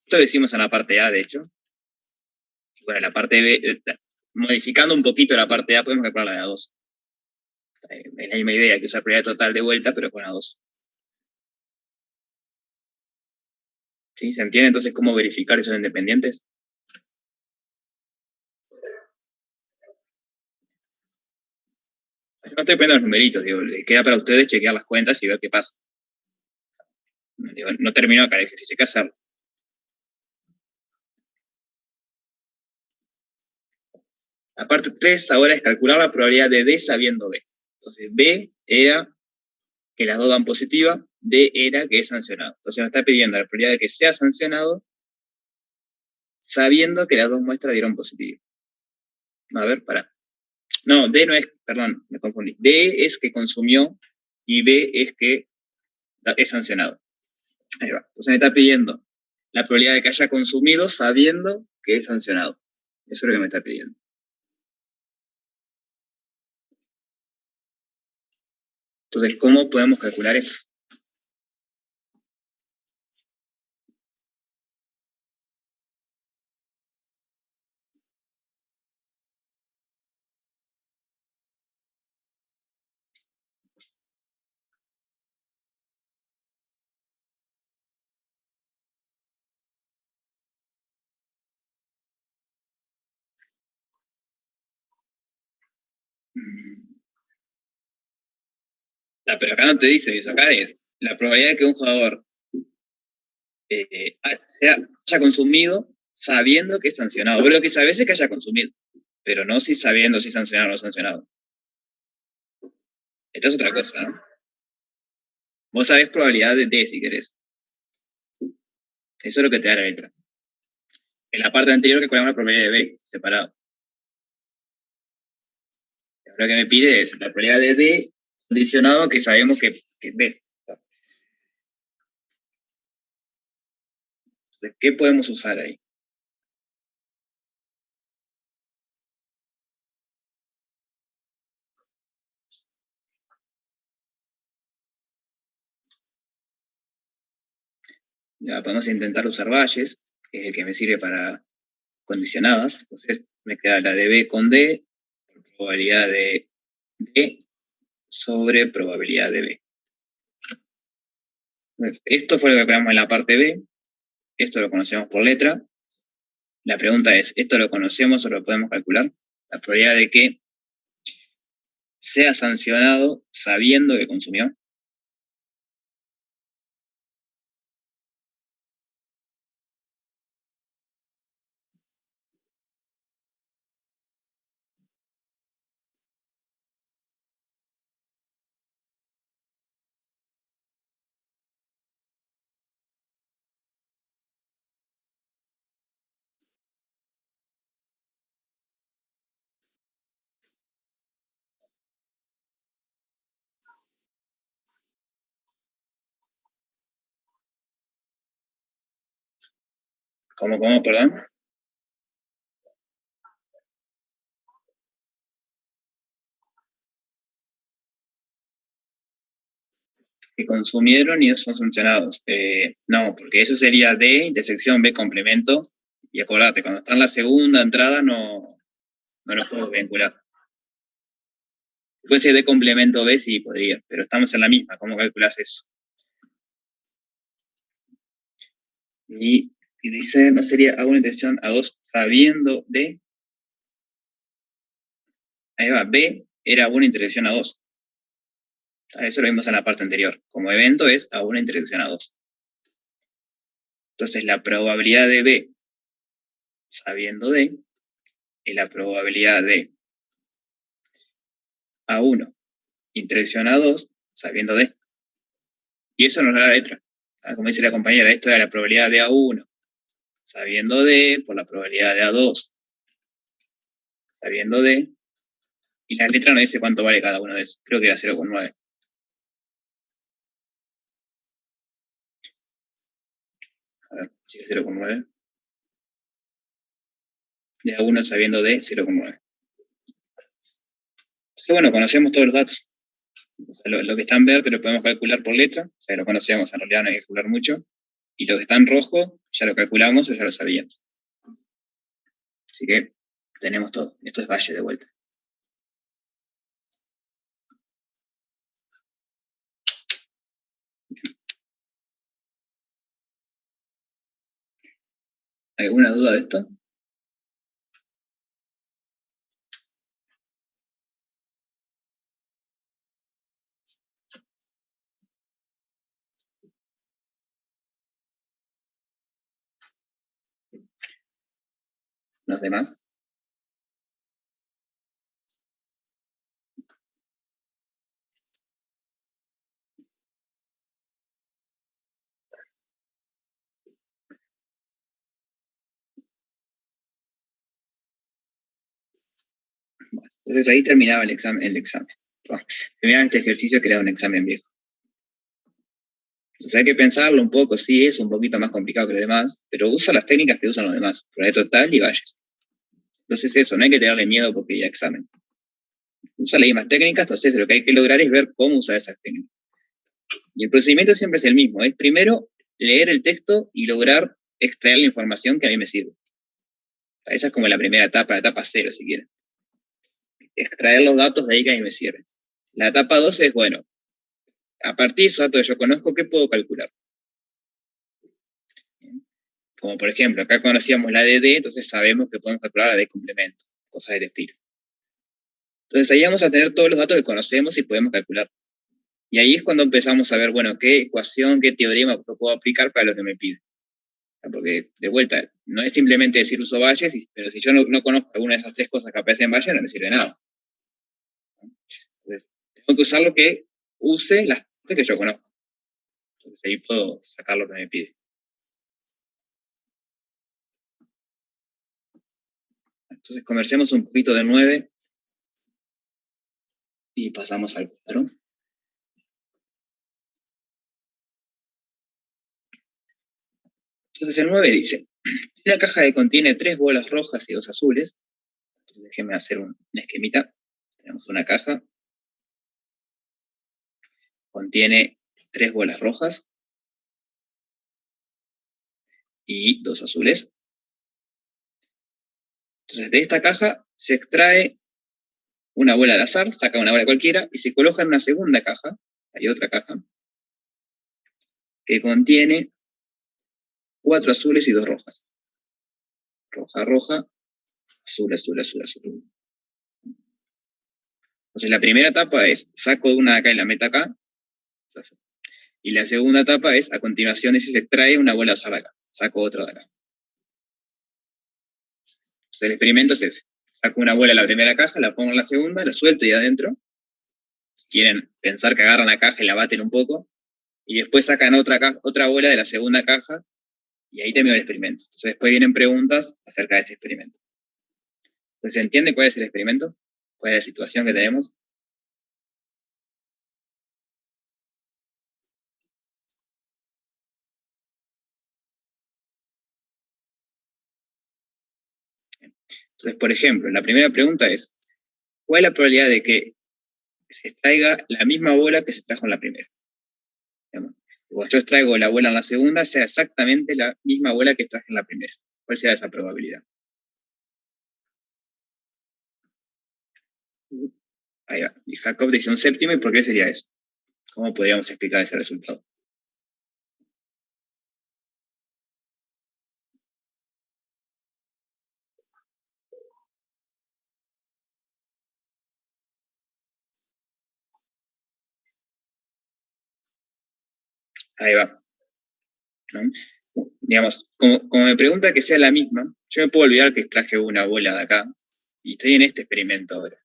Esto lo decimos en la parte A, de hecho. Y bueno, la parte B, modificando un poquito la parte A, podemos calcular la de A2. Es la misma idea que usar probabilidad total de vuelta, pero con A2. ¿Sí? ¿Se entiende entonces cómo verificar si son independientes? No estoy poniendo los numeritos, digo, les queda para ustedes chequear las cuentas y ver qué pasa. Digo, no terminó acá el ejercicio, hay que hacerlo. La parte 3 ahora es calcular la probabilidad de D sabiendo B. Entonces, B era que las dos dan positiva, D era que es sancionado. Entonces me está pidiendo la probabilidad de que sea sancionado sabiendo que las dos muestras dieron positivo. A ver, pará. No, D no es, perdón, me confundí. D es que consumió y B es que es sancionado. Ahí va. Entonces me está pidiendo la probabilidad de que haya consumido sabiendo que es sancionado. Eso es lo que me está pidiendo. Entonces, ¿cómo podemos calcular eso? Ah, pero acá no te dice eso, acá es la probabilidad de que un jugador haya consumido sabiendo que es sancionado. Pero lo que sabes es que haya consumido, pero no si sabiendo si es sancionado o no sancionado. Esta es otra cosa, ¿no? Vos sabés probabilidad de D si querés. Eso es lo que te da la letra. En la parte anterior que calculamos la probabilidad de B, separado. Lo que me pide es la probabilidad de D condicionado que sabemos que es B. Entonces, ¿qué podemos usar ahí? Ya podemos intentar usar Bayes, que es el que me sirve para condicionadas. Entonces me queda la de B con D, por probabilidad de D sobre probabilidad de B. Entonces, esto fue lo que calculamos en la parte B. Esto lo conocemos por letra. La pregunta es, ¿esto lo conocemos o lo podemos calcular? La probabilidad de que sea sancionado sabiendo que consumió. ¿Cómo, perdón? Que consumieron y son sancionados. No, porque eso sería D, intersección B complemento. Y acordate, cuando está en la segunda entrada no los puedo vincular. Si fuese D complemento B, sí podría, pero estamos en la misma. ¿Cómo calculas eso? Y dice, no sería, hago una intersección a 2 sabiendo D. Ahí va, B era una intersección a 2. Eso lo vimos en la parte anterior. Como evento es A1 intersección A2. Entonces la probabilidad de B sabiendo D es la probabilidad de A1 intersección A2 sabiendo D. Y eso nos da la letra. Como dice la compañera, esto es la probabilidad de A1 sabiendo D por la probabilidad de A2 sabiendo D. Y la letra no dice cuánto vale cada uno de esos. Creo que era 0,9. A ver, si es 0,9. De A1 sabiendo D, 0,9. Entonces, bueno, conocemos todos los datos. O sea, lo que está en verde lo podemos calcular por letra. O sea, lo conocemos, en realidad no hay que calcular mucho. Y lo que está en rojo, ya lo calculamos o ya lo sabíamos. Así que tenemos todo. Esto es Valle de vuelta. ¿Alguna duda de esto? ¿Los demás? Bueno, entonces ahí terminaba el examen. Bueno, terminaba este ejercicio que era un examen viejo. Entonces hay que pensarlo un poco, sí, es un poquito más complicado que los demás, pero usa las técnicas que usan los demás, probabilidad total y Bayes. Entonces eso, no hay que tenerle miedo porque ya examen. Usa las mismas técnicas, entonces lo que hay que lograr es ver cómo usar esas técnicas. Y el procedimiento siempre es el mismo, es primero leer el texto y lograr extraer la información que a mí me sirve. Esa es como la primera etapa, la etapa cero si quieren. Extraer los datos de ahí que a mí me sirven. La etapa 2 es, bueno, a partir de esos datos que yo conozco, ¿qué puedo calcular? Como por ejemplo, acá conocíamos la de D, entonces sabemos que podemos calcular la de complemento, cosas del estilo. Entonces ahí vamos a tener todos los datos que conocemos y podemos calcular. Y ahí es cuando empezamos a ver, bueno, qué ecuación, qué teorema puedo aplicar para lo que me pide. Porque, de vuelta, no es simplemente decir uso Bayes, pero si yo no conozco alguna de esas tres cosas que aparecen en Bayes, no me sirve nada. Entonces, tengo que usar lo que use las cosas que yo conozco. Entonces ahí puedo sacar lo que me pide. Entonces conversemos un poquito de 9 y pasamos al cuadro. Entonces el 9 dice, una caja que contiene 3 bolas rojas y 2 azules. Entonces déjenme hacer un esquemita. Tenemos una caja, contiene 3 bolas rojas y 2 azules. Entonces de esta caja se extrae una bola al azar, saca una bola cualquiera y se coloca en una segunda caja, hay otra caja, que contiene 4 azules y 2 rojas. Roja, roja, azul, azul, azul, azul. Entonces la primera etapa es, saco una de acá y la meto acá, y la segunda etapa es, a continuación, se extrae una bola azar acá, saco otra de acá. Entonces el experimento es ese. Saco una bola en la primera caja, la pongo en la segunda, la suelto ahí adentro. Si quieren pensar que agarran la caja y la baten un poco, y después sacan otra bola de la segunda caja, y ahí termino el experimento. Entonces después vienen preguntas acerca de ese experimento. Entonces, ¿se entiende cuál es el experimento? ¿Cuál es la situación que tenemos? Entonces, por ejemplo, la primera pregunta es, ¿cuál es la probabilidad de que se extraiga la misma bola que se trajo en la primera? Cuando yo extraigo la bola en la segunda, sea exactamente la misma bola que traje en la primera. ¿Cuál será esa probabilidad? Ahí va. Y Jacob dice un séptimo, ¿y por qué sería eso? ¿Cómo podríamos explicar ese resultado? Ahí va, ¿no? Digamos, como me pregunta que sea la misma, yo me puedo olvidar que extraje una bola de acá y estoy en este experimento ahora.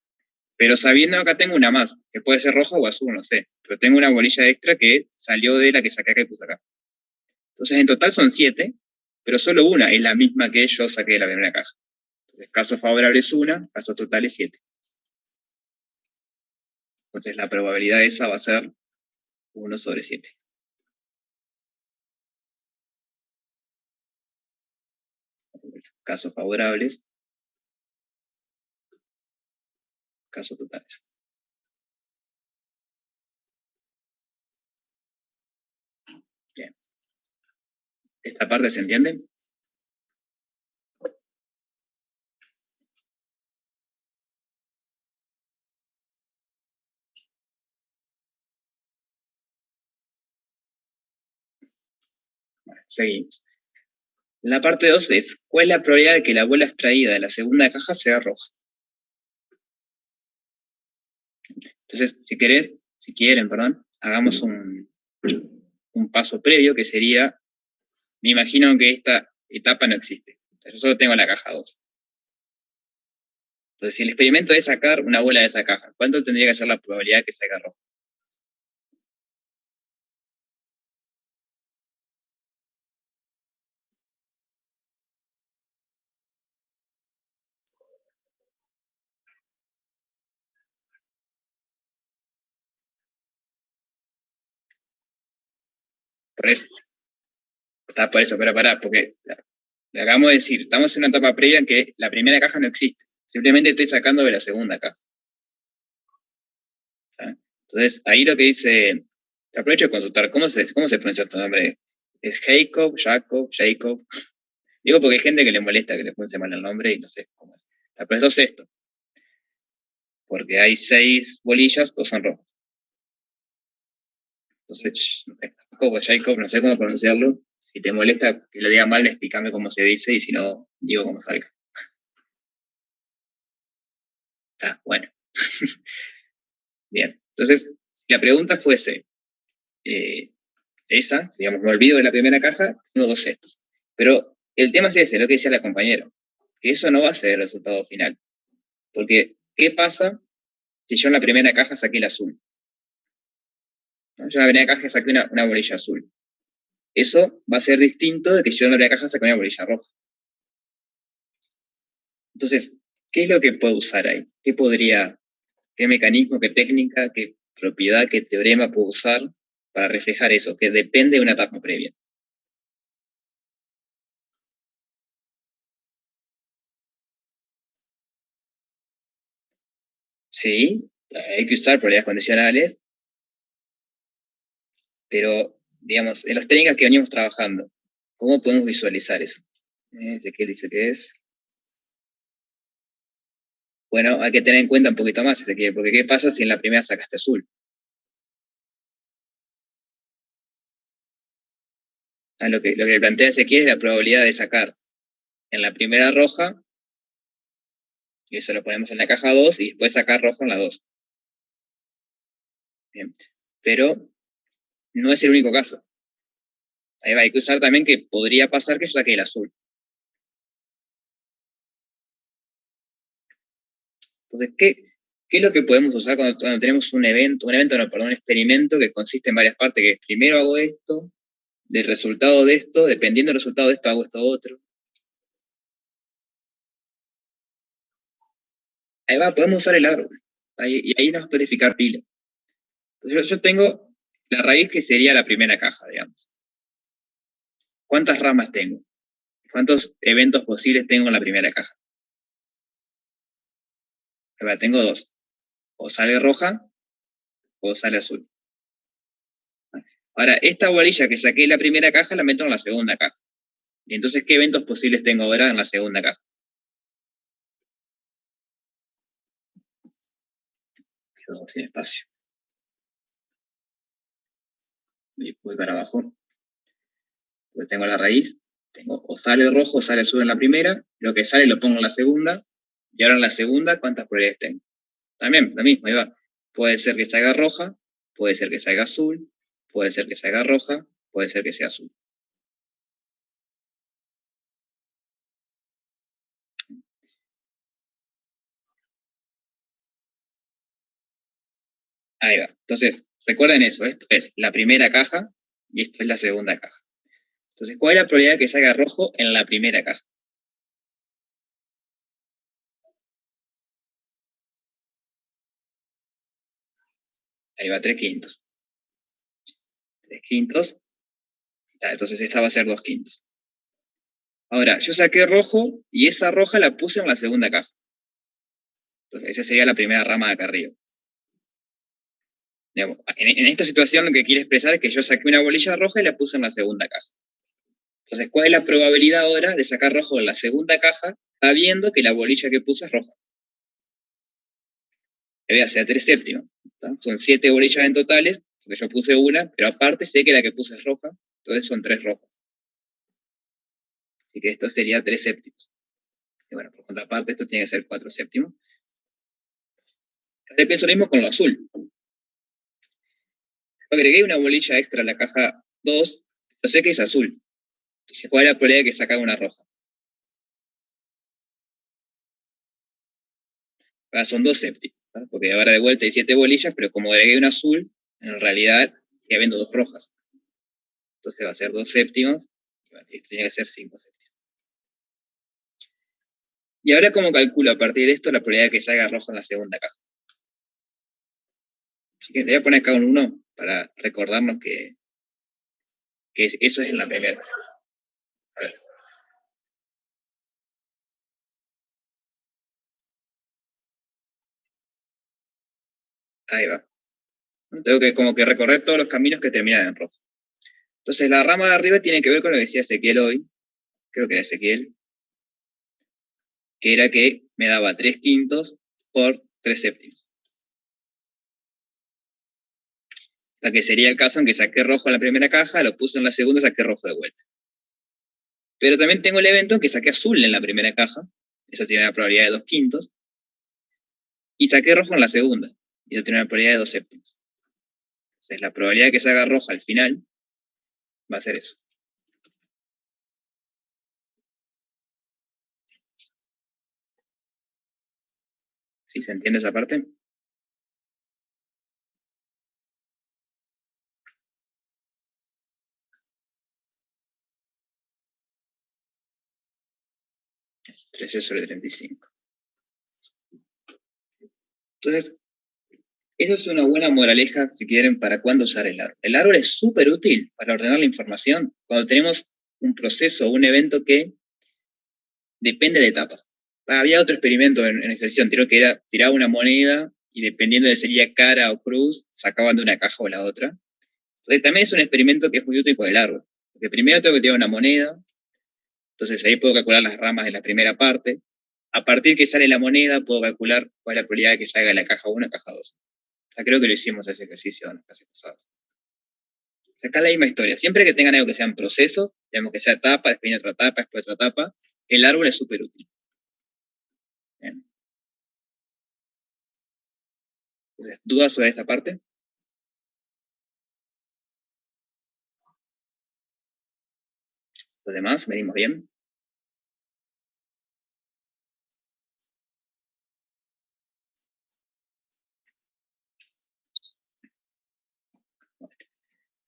Pero sabiendo que acá tengo una más, que puede ser roja o azul, no sé. Pero tengo una bolilla extra que salió de la que saqué acá y puse acá. Entonces, en total son 7, pero solo una es la misma que yo saqué de la primera caja. Entonces, caso favorable es 1, caso total es 7. Entonces, la probabilidad esa va a ser 1/7. Casos favorables, casos totales. Bien. ¿Esta parte se entiende? Bueno, seguimos. La parte 2 es, ¿cuál es la probabilidad de que la bola extraída de la segunda caja sea roja? Entonces, si quieren, hagamos un paso previo que sería, me imagino que esta etapa no existe. Yo solo tengo la caja 2. Entonces, si el experimento es sacar una bola de esa caja, ¿cuánto tendría que ser la probabilidad de que salga roja? Por eso, está por eso, pero pará, porque le acabamos de decir, estamos en una etapa previa en que la primera caja no existe. Simplemente estoy sacando de la segunda caja. ¿Tá? Entonces, ahí lo que dice, te aprovecho de consultar, ¿cómo se pronuncia tu nombre? ¿Es Jacob? Digo porque hay gente que le molesta que le pronuncie mal el nombre y no sé cómo es. Pero eso es esto, porque hay 6 bolillas, 2 son rojas. Entonces, no sé, Jacob, no sé cómo pronunciarlo. Si te molesta que lo diga mal, explícame cómo se dice y si no, digo cómo salga. Está, bueno. Bien. Entonces, si la pregunta fuese esa, digamos, me olvido de la primera caja, tengo 2 estos. Pero el tema es ese, lo que decía la compañera, que eso no va a ser el resultado final. Porque, ¿qué pasa si yo en la primera caja saqué el azul? ¿No? Yo en la primera caja saqué una bolilla azul. Eso va a ser distinto de que yo en la primera caja saqué una bolilla roja. Entonces, ¿qué es lo que puedo usar ahí? ¿Qué mecanismo, qué técnica, qué propiedad, qué teorema puedo usar para reflejar eso? Que depende de una etapa previa. Sí, hay que usar probabilidades condicionales, pero, digamos, en las técnicas que venimos trabajando, ¿cómo podemos visualizar eso? Ezequiel dice que es. Bueno, hay que tener en cuenta un poquito más, Ezequiel, porque ¿qué pasa si en la primera sacaste azul? Lo que plantea Ezequiel es la probabilidad de sacar en la primera roja, y eso lo ponemos en la caja 2, y después sacar rojo en la 2. Bien. Pero no es el único caso. Ahí va, hay que usar también que podría pasar que yo saque el azul. Entonces, ¿qué es lo que podemos usar cuando tenemos un experimento que consiste en varias partes? Que es, primero hago esto, del resultado de esto, dependiendo del resultado de esto, hago esto otro. Ahí va, podemos usar el árbol. Y ahí nos puede fijar pila. Entonces, yo tengo la raíz que sería la primera caja, digamos. ¿Cuántas ramas tengo? ¿Cuántos eventos posibles tengo en la primera caja? Ahí va, tengo 2. O sale roja o sale azul. Ahora, esta bolilla que saqué en la primera caja la meto en la segunda caja. Y entonces, ¿qué eventos posibles tengo ahora en la segunda caja? Quedo sin espacio. Y voy para abajo. Pues tengo la raíz. Tengo o sale rojo o sale azul en la primera. Lo que sale lo pongo en la segunda. Y ahora en la segunda, ¿cuántas probabilidades tengo? También, lo mismo, ahí va. Puede ser que salga roja, puede ser que salga azul, puede ser que salga roja, puede ser que sea azul. Ahí va. Entonces, recuerden eso, esto es la primera caja y esto es la segunda caja. Entonces, ¿cuál es la probabilidad de que salga rojo en la primera caja? Ahí va 3/5. 3/5. Entonces esta va a ser 2/5. Ahora, yo saqué rojo y esa roja la puse en la segunda caja. Entonces esa sería la primera rama de acá arriba. Digamos, en esta situación lo que quiere expresar es que yo saqué una bolilla roja y la puse en la segunda caja. Entonces, ¿cuál es la probabilidad ahora de sacar rojo en la segunda caja sabiendo que la bolilla que puse es roja? Le voy a hacer 3/7. Son 7 bolillas en totales, porque yo puse una, pero aparte sé que la que puse es roja, entonces son 3 rojas. Así que esto sería 3/7. Y bueno, por contraparte, esto tiene que ser 4/7. Ahora pienso lo mismo con lo azul. Agregué una bolilla extra a la caja 2, yo sé que es azul. Entonces, ¿cuál es la probabilidad de que saque una roja? Ahora son 2/7, ¿no? Porque ahora de vuelta hay 7 bolillas, pero como agregué una azul, en realidad ya habiendo 2 rojas. Entonces va a ser 2/7, y bueno, esto tiene que ser 5/7. Y ahora, ¿cómo calculo a partir de esto la probabilidad de que salga rojo en la segunda caja? Así que le voy a poner acá un 1 para recordarnos que eso es en la primera. A ver, ahí va. Tengo que como que recorrer todos los caminos que terminan en rojo. Entonces la rama de arriba tiene que ver con lo que decía Ezequiel hoy, creo que era Ezequiel, que era que me daba 3/5 por 3/7. La que sería el caso en que saqué rojo en la primera caja, lo puse en la segunda, saqué rojo de vuelta. Pero también tengo el evento en que saqué azul en la primera caja, eso tiene una probabilidad de 2/5, y saqué rojo en la segunda, y eso tiene una probabilidad de 2/7. Entonces la probabilidad de que salga roja al final va a ser eso. ¿Sí se entiende esa parte? Es 13 sobre 35. Entonces, eso es una buena moraleja, si quieren, para cuándo usar el árbol. El árbol es súper útil para ordenar la información cuando tenemos un proceso o un evento que depende de etapas. Había otro experimento en ejercicio anterior que era tirar una moneda y dependiendo de si sería cara o cruz, sacaban de una caja o la otra. Entonces, también es un experimento que es muy útil con el árbol. Porque primero tengo que tirar una moneda, entonces ahí puedo calcular las ramas de la primera parte. A partir que sale la moneda, puedo calcular cuál es la probabilidad de que salga de la caja 1 a caja 2. Ya creo que lo hicimos ese ejercicio en las clases pasadas. Acá la misma historia. Siempre que tengan algo que sean procesos, digamos que sea etapa, después viene otra etapa, después otra etapa, el árbol es súper útil. Bien. Entonces, ¿dudas sobre esta parte? Los demás, venimos bien.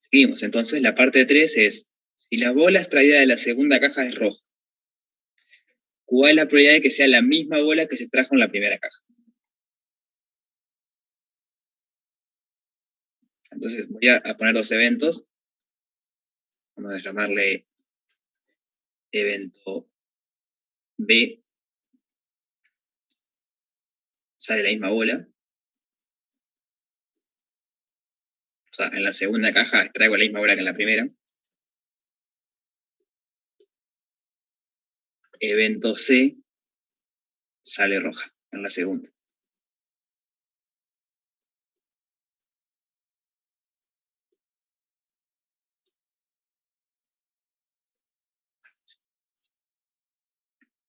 Seguimos. Entonces, la parte 3 es, si la bola extraída de la segunda caja es roja, ¿cuál es la probabilidad de que sea la misma bola que se extrajo en la primera caja? Entonces, voy a poner dos eventos. Vamos a llamarle evento B, sale la misma bola. O sea, en la segunda caja extraigo la misma bola que en la primera. Evento C, sale roja en la segunda.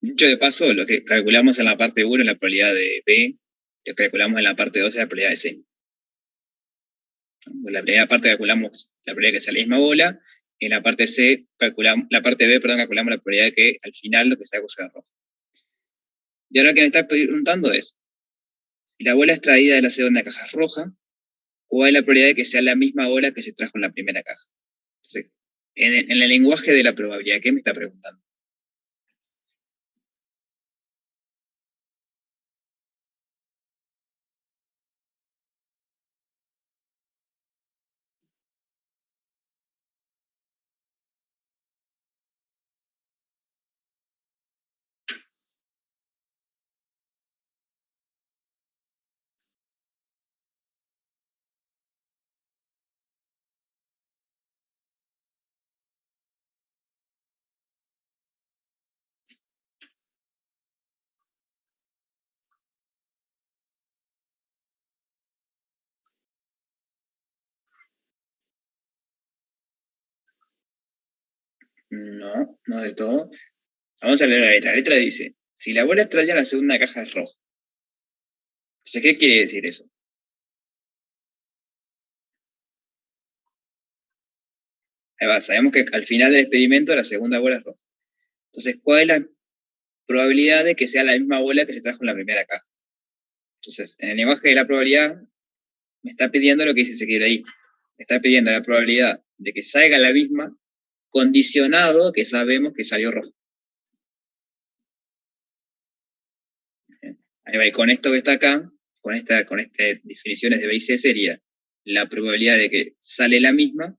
Dicho de paso, lo que calculamos en la parte 1 es la probabilidad de B, lo que calculamos en la parte 2 es la probabilidad de C. En la primera parte calculamos la probabilidad de que sea la misma bola, en la parte C, la parte B, perdón, calculamos la probabilidad de que al final lo que sea rojo. Y ahora lo que me está preguntando es, si la bola extraída de la segunda caja es roja, ¿cuál es la probabilidad de que sea la misma bola que se trajo en la primera caja? Entonces, en el lenguaje de la probabilidad, ¿qué me está preguntando? No, no del todo. Vamos a leer la letra. La letra dice, si la bola extraída en la segunda caja es roja. Entonces, ¿qué quiere decir eso? Ahí va, sabemos que al final del experimento la segunda bola es roja. Entonces, ¿cuál es la probabilidad de que sea la misma bola que se trajo en la primera caja? Entonces, en el lenguaje de la probabilidad, me está pidiendo lo que dice Ezequiel ahí. Me está pidiendo la probabilidad de que salga la misma, condicionado que sabemos que salió roja. Ahí va, y con esto que está acá, con estas definiciones de B y C, sería la probabilidad de que sale la misma,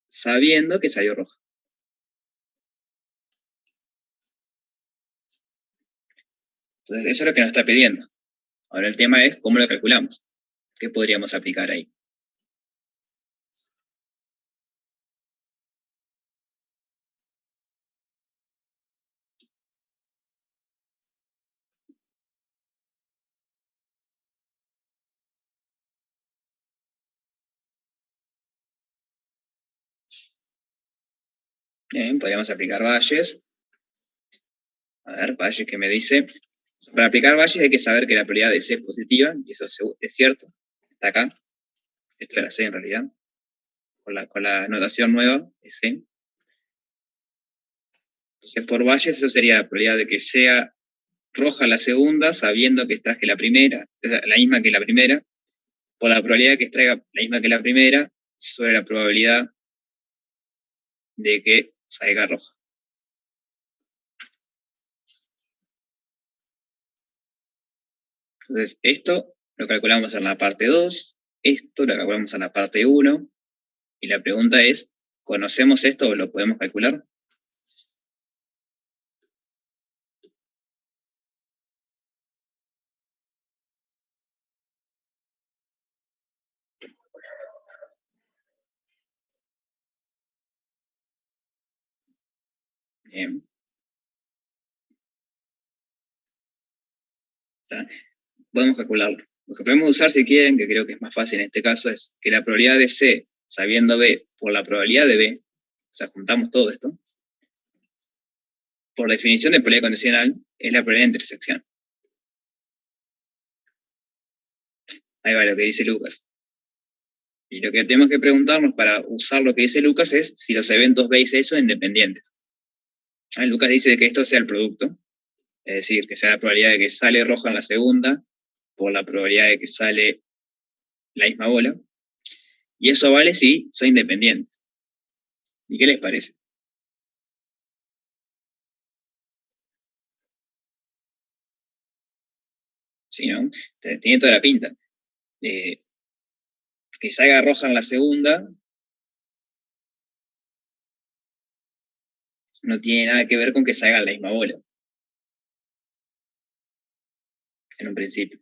sabiendo que salió roja. Entonces, eso es lo que nos está pidiendo. Ahora el tema es cómo lo calculamos. ¿Qué podríamos aplicar ahí? Bien, podríamos aplicar Bayes. A ver, Bayes, ¿qué me dice? Para aplicar Bayes hay que saber que la probabilidad de C es positiva, y eso es cierto. Está acá. Esto era C en realidad. Con la notación nueva, es C. Entonces, por Bayes, eso sería la probabilidad de que sea roja la segunda, sabiendo que extraje la primera, o sea, la misma que la primera, por la probabilidad de que extraiga la misma que la primera, sobre la probabilidad de que salga roja. Entonces, esto lo calculamos en la parte 2, esto lo calculamos en la parte 1, y la pregunta es, ¿conocemos esto o lo podemos calcular? Bien. ¿Está? Podemos calcularlo. Lo que podemos usar, si quieren, que creo que es más fácil en este caso, es que la probabilidad de C, sabiendo B, por la probabilidad de B, o sea, juntamos todo esto, por definición de probabilidad condicional, es la probabilidad de intersección. Ahí va lo que dice Lucas. Y lo que tenemos que preguntarnos para usar lo que dice Lucas es si los eventos B y C son independientes. Lucas dice que esto sea el producto, es decir, que sea la probabilidad de que sale roja en la segunda por la probabilidad de que sale la misma bola. Y eso vale si son independientes. ¿Y qué les parece? ¿Sí, no? Tiene toda la pinta. Eh, que salga roja en la segunda no tiene nada que ver con que salga la misma bola, en un principio.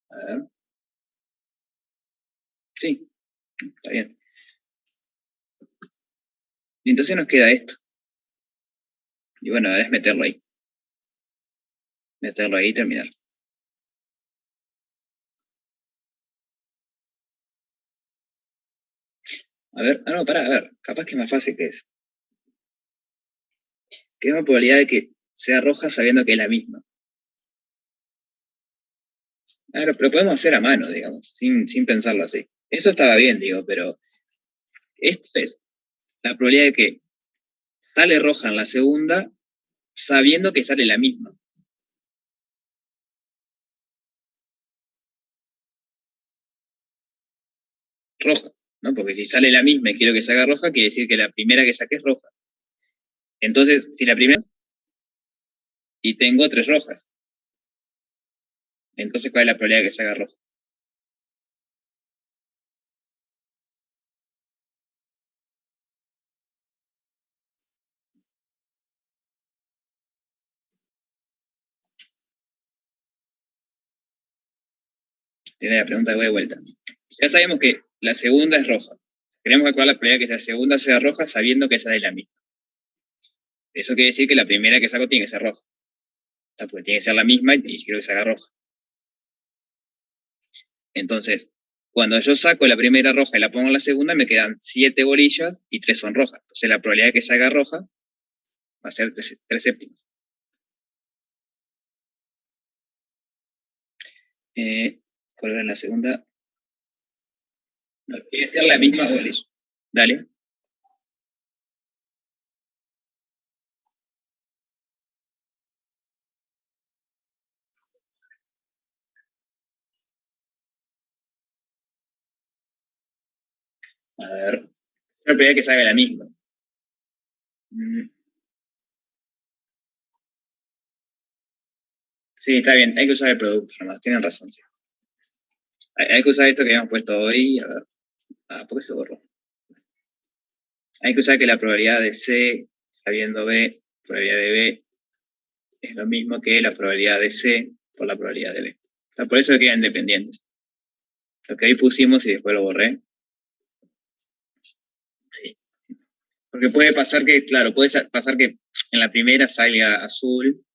A ver. Sí, está bien. Y entonces nos queda esto. Y bueno, ahora es meterlo ahí. Meterlo ahí y terminar. A ver, no, pará, a ver, capaz que es más fácil que eso. ¿Qué es la probabilidad de que sea roja sabiendo que es la misma? Lo podemos hacer a mano, digamos, sin pensarlo así. Esto estaba bien, digo, pero Esto es la probabilidad de que sale roja en la segunda, sabiendo que sale la misma. Roja, ¿no? Porque si sale la misma y quiero que salga roja, quiere decir que la primera que saqué es roja. Entonces, si la primera y tengo 3 rojas, entonces ¿cuál es la probabilidad de que salga roja? Tiene la pregunta de vuelta. Ya sabemos que la segunda es roja. Queremos calcular la probabilidad de que la segunda sea roja sabiendo que esa es la misma. Eso quiere decir que la primera que saco tiene que ser roja. O sea, porque tiene que ser la misma y quiero que salga roja. Entonces, cuando yo saco la primera roja y la pongo en la segunda, me quedan 7 bolillas y 3 son rojas. Entonces la probabilidad de que salga roja va a ser 3 séptimos. ¿Cuál era la segunda? No, tiene que ser la misma bolilla. Dale. A ver. La probabilidad de que salga la misma. Sí, está bien. Hay que usar el producto nomás. Tienen razón, sí. Hay que usar esto que habíamos puesto hoy. A ver. ¿Por qué se borró? Hay que usar que la probabilidad de C, sabiendo B, probabilidad de B, es lo mismo que la probabilidad de C por la probabilidad de B. O sea, por eso quedan independientes. Lo que ahí pusimos y después lo borré. Sí. Porque puede pasar que, claro, puede pasar que en la primera salga azul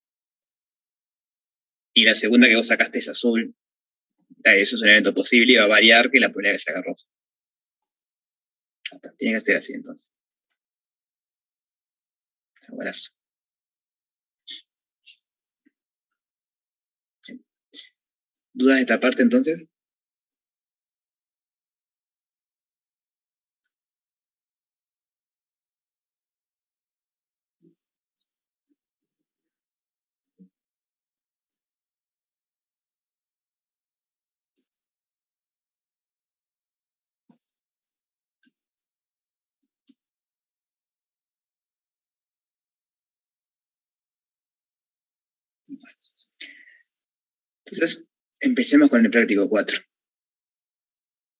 y la segunda que vos sacaste es azul. Eso es un evento posible y va a variar que la probabilidad que se haga roja. Tiene que ser así entonces. Abrazo. ¿Dudas de esta parte entonces? Entonces, empecemos con el práctico 4.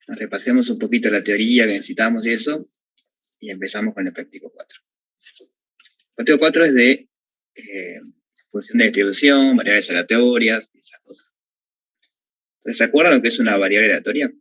Repasemos un poquito la teoría que necesitamos y eso, y empezamos con el práctico 4. El práctico 4 es de función de distribución, variables aleatorias y esas cosas. Entonces, ¿se acuerdan lo que es una variable aleatoria?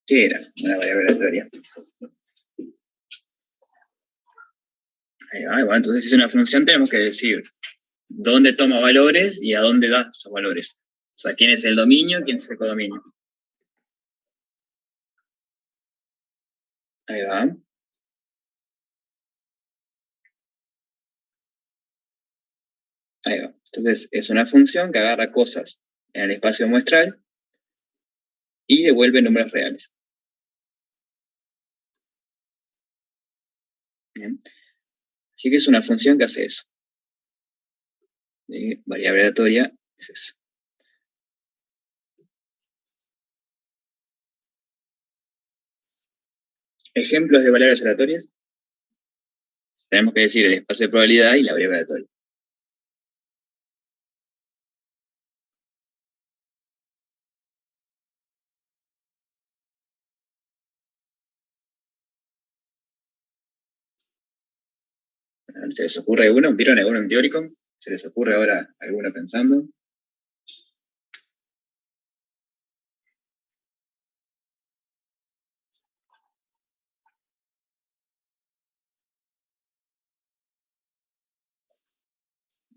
¿Qué era una variable aleatoria? Bueno, entonces si es una función tenemos que decir dónde toma valores y a dónde da esos valores. O sea, quién es el dominio, quién es el codominio. Ahí va. Ahí va. Entonces es una función que agarra cosas en el espacio muestral y devuelve números reales. Bien. Así que es una función que hace eso. Variable aleatoria es eso. Ejemplos de variables aleatorias. Tenemos que decir el espacio de probabilidad y la variable aleatoria. ¿Se les ocurre alguno? ¿Vieron alguno en teórico? ¿Se les ocurre ahora alguno pensando?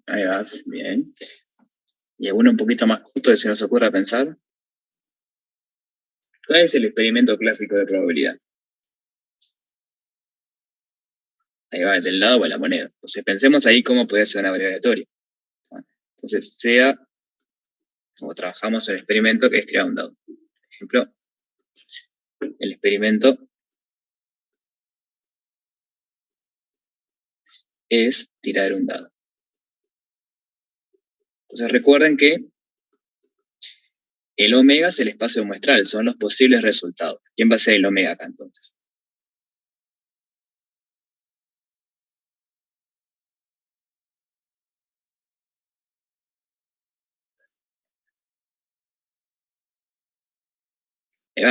Ahí vas, bien. Y alguno un poquito más corto que se nos ocurra pensar. ¿Cuál es el experimento clásico de probabilidad? Ahí va, el del dado o la moneda. Entonces pensemos ahí cómo puede ser una variable aleatoria. Entonces, sea, o trabajamos en el experimento que es tirar un dado. Por ejemplo, el experimento es tirar un dado. Entonces recuerden que el omega es el espacio muestral, son los posibles resultados. ¿Quién va a ser el omega acá entonces?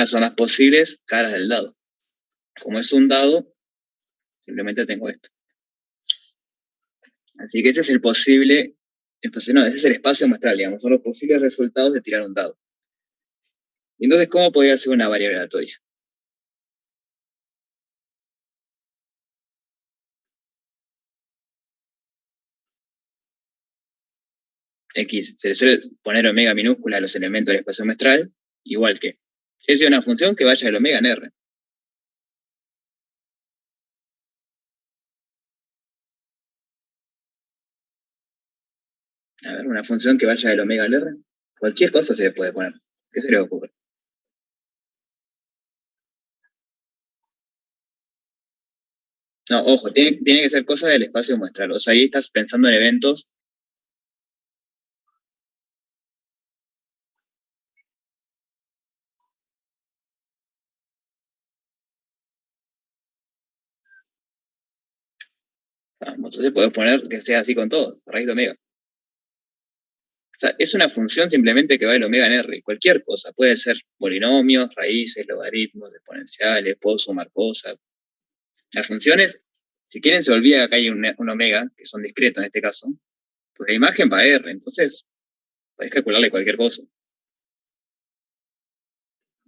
Son las posibles caras del dado. Como es un dado, simplemente tengo esto. Así que ese es el posible, no, ese es el espacio muestral, digamos, son los posibles resultados de tirar un dado. Y entonces, ¿cómo podría ser una variable aleatoria? X, se le suele poner omega minúscula a los elementos del espacio muestral, igual que es una función que vaya del omega en R. A ver, una función que vaya del omega al R. Cualquier cosa se le puede poner. ¿Qué se le ocurre? No, ojo, tiene que ser cosa del espacio muestral. O sea, ahí estás pensando en eventos. Entonces puedes poner que sea así con todos, raíz de omega. O sea, es una función simplemente que va del omega en R. Cualquier cosa. Puede ser polinomios, raíces, logaritmos, exponenciales, puedo sumar cosas. Las funciones, si quieren se olvida que acá hay un omega, que son discretos en este caso, porque la imagen va a R. Entonces, podés calcularle cualquier cosa.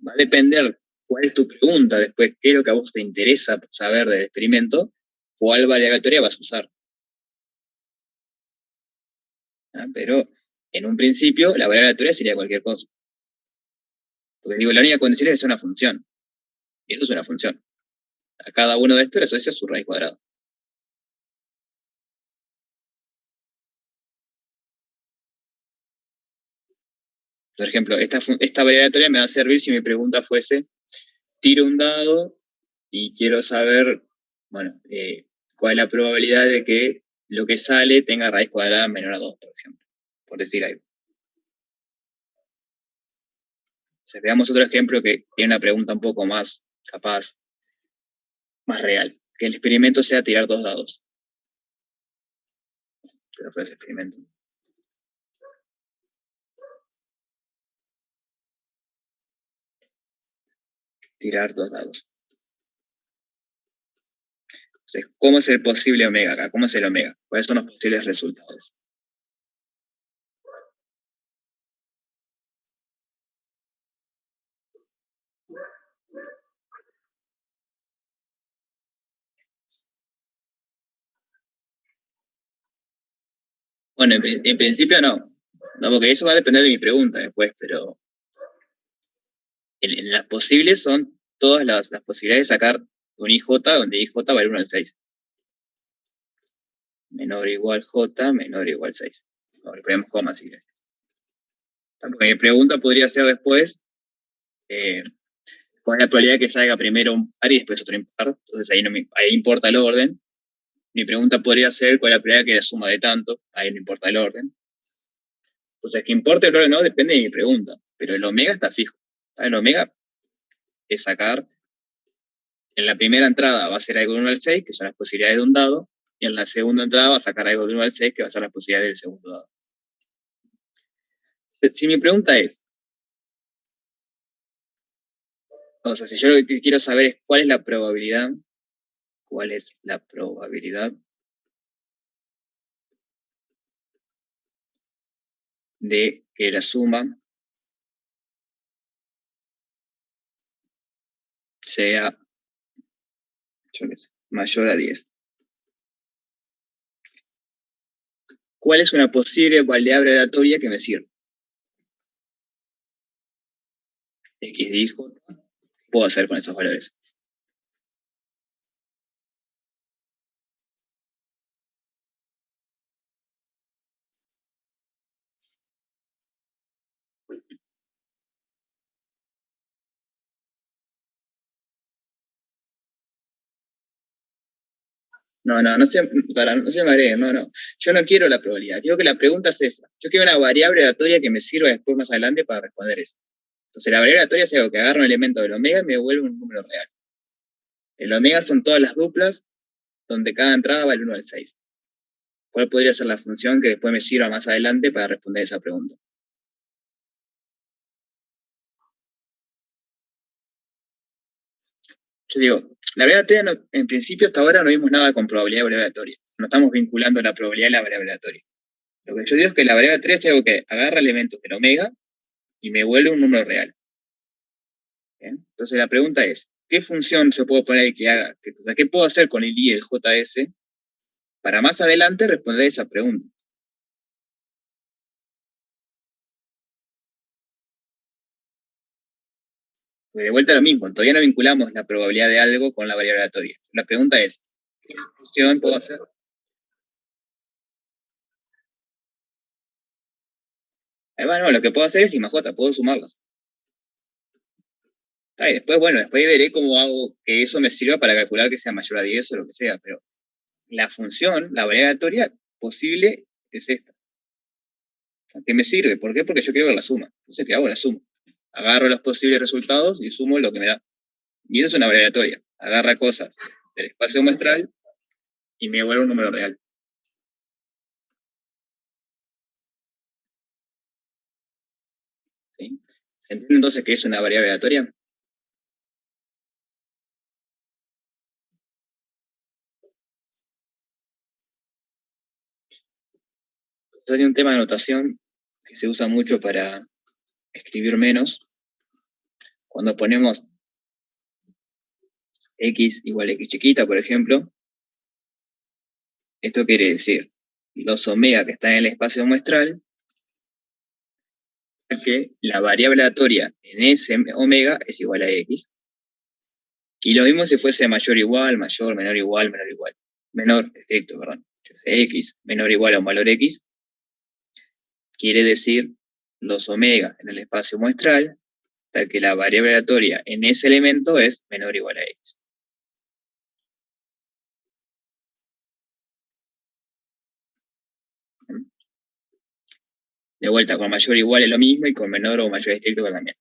Va a depender cuál es tu pregunta después, qué es lo que a vos te interesa saber del experimento, cuál variable aleatoria vas a usar. Pero en un principio, la variable aleatoria sería cualquier cosa. Porque digo, la única condición es que sea una función. Y eso es una función. A cada uno de estos le asocia su raíz cuadrada. Por ejemplo, esta variable aleatoria me va a servir si mi pregunta fuese, tiro un dado y quiero saber, bueno, cuál es la probabilidad de que lo que sale tenga raíz cuadrada menor a 2, por ejemplo. Por decir algo. O sea, veamos otro ejemplo que tiene una pregunta un poco más, capaz, más real. Que el experimento sea tirar 2 dados. Pero fue ese experimento. Tirar 2 dados. Entonces, ¿cómo es el posible omega acá? ¿Cómo es el omega? ¿Cuáles son los posibles resultados? Bueno, en principio no. No, porque eso va a depender de mi pregunta después, pero en las posibles son todas las posibilidades de sacar un IJ, donde IJ vale 1 al 6. Menor o igual J, menor o igual 6. No, le ponemos coma si quieres. Porque mi pregunta podría ser después, eh, ¿cuál es la probabilidad de que salga primero un par y después otro impar? Entonces ahí importa el orden. Mi pregunta podría ser, ¿cuál es la probabilidad de que la suma de tanto? Ahí no importa el orden. Entonces, que importe el orden no depende de mi pregunta, pero el omega está fijo. El omega es sacar, en la primera entrada va a ser algo de 1 al 6, que son las posibilidades de un dado, y en la segunda entrada va a sacar algo de 1 al 6, que va a ser las posibilidades del segundo dado. Si mi pregunta es, o sea, si yo lo que quiero saber es cuál es la probabilidad de que la suma sea, yo qué sé, mayor a 10. ¿Cuál es una posible variable aleatoria que me sirve? X de y, J. ¿Qué puedo hacer con esos valores? No se mareen, no. Yo no quiero la probabilidad. Digo que la pregunta es esa. Yo quiero una variable aleatoria que me sirva después más adelante para responder eso. Entonces la variable aleatoria es algo que agarra un elemento del omega y me devuelve un número real. El omega son todas las duplas donde cada entrada vale 1 al 6. ¿Cuál podría ser la función que después me sirva más adelante para responder esa pregunta? Yo digo, la variable aleatoria, en principio hasta ahora no vimos nada con probabilidad de variable aleatoria. No estamos vinculando la probabilidad a la variable aleatoria. Lo que yo digo es que la variable aleatoria es algo que agarra elementos del omega y me vuelve un número real. ¿Bien? Entonces la pregunta es, ¿qué función yo puedo poner que haga? O sea, ¿qué puedo hacer con el i y el js para más adelante responder esa pregunta? Porque de vuelta lo mismo, todavía no vinculamos la probabilidad de algo con la variable aleatoria. La pregunta es, ¿qué función puedo hacer? Ahí va, no, lo que puedo hacer es I más J, puedo sumarlas. Y después, bueno, después veré cómo hago que eso me sirva para calcular que sea mayor a 10 o lo que sea, pero la función, la variable aleatoria posible es esta. ¿Qué me sirve? ¿Por qué? Porque yo quiero ver la suma. Entonces, ¿qué hago? La sumo. Agarro los posibles resultados y sumo lo que me da. Y eso es una variable aleatoria. Agarra cosas del espacio muestral y me vuelve un número real. ¿Sí? ¿Se entiende entonces que es una variable aleatoria? Entonces hay un tema de notación que se usa mucho para escribir menos. Cuando ponemos x igual a x chiquita, por ejemplo, esto quiere decir los omega que están en el espacio muestral, que la variable aleatoria en ese omega es igual a x. Y lo mismo si fuese mayor o igual, mayor, menor o igual, menor o igual. Menor estricto, perdón. X menor o igual a un valor x quiere decir los omega en el espacio muestral, tal que la variable aleatoria en ese elemento es menor o igual a x. De vuelta, con mayor o igual es lo mismo y con menor o mayor estricto también.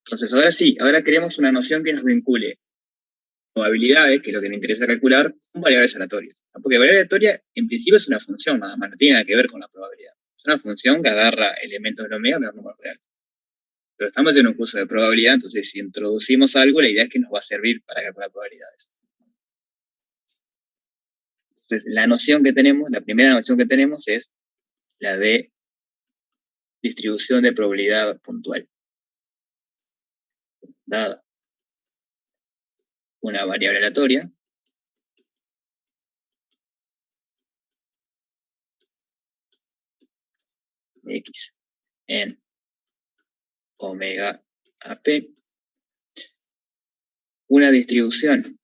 Entonces, ahora sí, ahora queremos una noción que nos vincule probabilidades, que es lo que me interesa calcular, con variables aleatorias. Porque variable aleatoria en principio es una función nada más, no tiene nada que ver con la probabilidad. Es una función que agarra elementos del omega y me da un número real. Pero estamos en un curso de probabilidad, entonces si introducimos algo, la idea es que nos va a servir para calcular probabilidades. Entonces, la noción que tenemos, la primera noción que tenemos es la de distribución de probabilidad puntual. Dada una variable aleatoria, x en omega ap, una distribución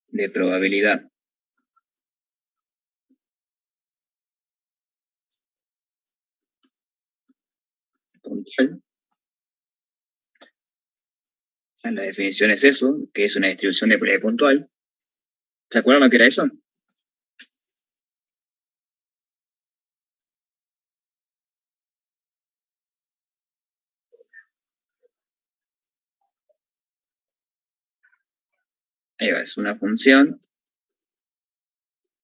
de probabilidad puntual. La definición es eso, que es una distribución de probabilidad puntual. ¿Se acuerdan lo que era eso? Ahí va, es una función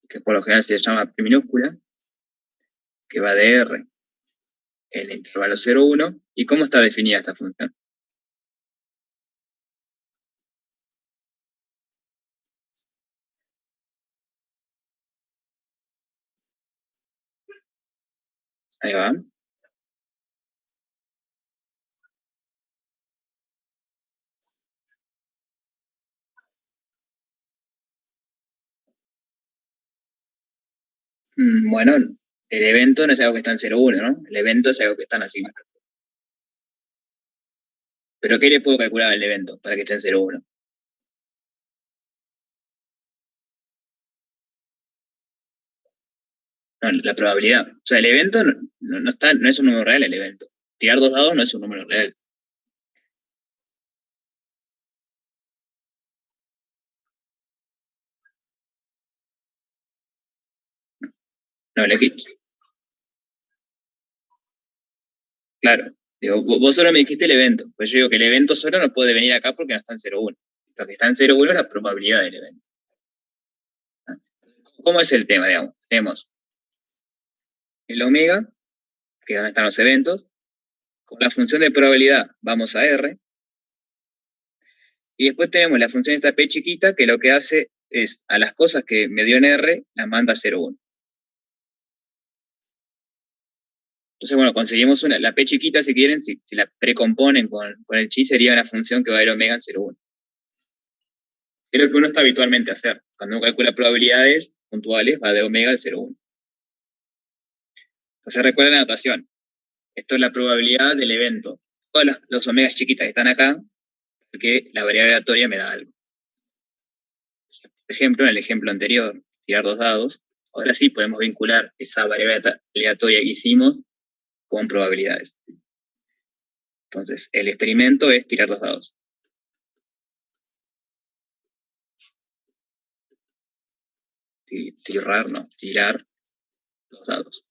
que por lo general se llama P minúscula, que va de R en el intervalo 0, 1. ¿Y cómo está definida esta función? Ahí va. Bueno, el evento no es algo que está en 0,1, ¿no? El evento es algo que está en asignación. ¿Pero qué le puedo calcular al evento para que esté en 0,1? No, la probabilidad. O sea, el evento no es un número real el evento. Tirar dos dados no es un número real. No, claro. Digo, vos solo me dijiste el evento. Pues yo digo que el evento solo no puede venir acá porque no está en 0,1. Lo que está en 0,1 es la probabilidad del evento. ¿Cómo es el tema, digamos? Tenemos el omega, que es donde están los eventos. Con la función de probabilidad vamos a R. Y después tenemos la función esta p chiquita, que lo que hace es a las cosas que me dio en R, las manda a 0,1. Entonces, bueno, conseguimos la p chiquita, si quieren, si la precomponen con el chi, sería una función que va a ir omega en 0,1. Es lo que uno está habitualmente a hacer. Cuando uno calcula probabilidades puntuales, va de omega al 0,1. Entonces, recuerden la notación. Esto es la probabilidad del evento. Todas los omegas chiquitas que están acá, porque la variable aleatoria me da algo. Por ejemplo, en el ejemplo anterior, tirar dos dados, ahora sí podemos vincular esta variable aleatoria que hicimos con probabilidades. Entonces, el experimento es tirar dos dados. Tirar dos dados.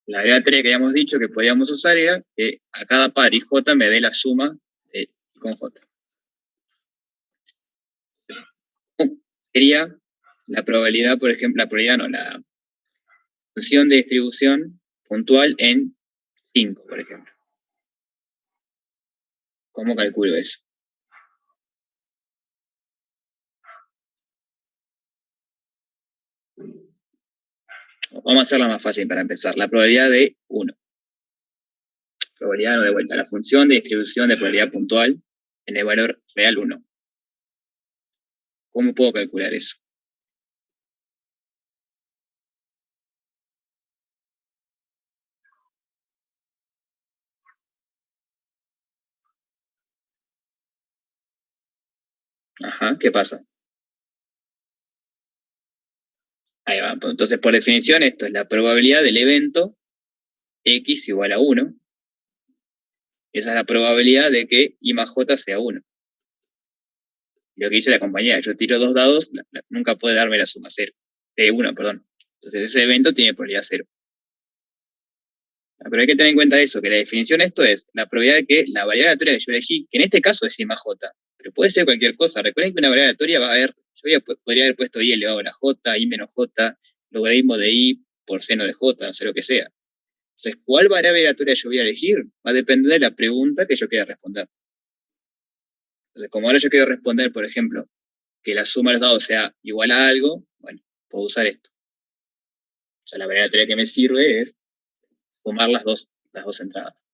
La variable aleatoria que habíamos dicho que podíamos usar era que a cada par y j me dé la suma de I con j. Sería la probabilidad, por ejemplo, la función de distribución puntual en 5, por ejemplo. ¿Cómo calculo eso? Vamos a hacerla más fácil para empezar. La probabilidad de 1. Probabilidad no de vuelta. La función de distribución de probabilidad puntual en el valor real 1. ¿Cómo puedo calcular eso? Ajá, ¿qué pasa? Ahí va. Entonces, por definición, esto es la probabilidad del evento x igual a 1. Esa es la probabilidad de que I más j sea 1. Lo que dice la compañera, yo tiro dos dados, nunca puede darme la suma 0. 1, perdón. Entonces, ese evento tiene probabilidad 0. Pero hay que tener en cuenta eso, que la definición de esto es la probabilidad de que la variable aleatoria que yo elegí, que en este caso es I más j, pero puede ser cualquier cosa. Recuerden que una variable aleatoria va a haber, podría haber puesto I elevado a la j, I menos j, logaritmo de I por seno de j, no sé lo que sea. Entonces, ¿cuál variable aleatoria yo voy a elegir? Va a depender de la pregunta que yo quiera responder. Entonces, como ahora yo quiero responder, por ejemplo, que la suma de los dados sea igual a algo, bueno, puedo usar esto. O sea, la variable aleatoria que me sirve es sumar las dos entradas.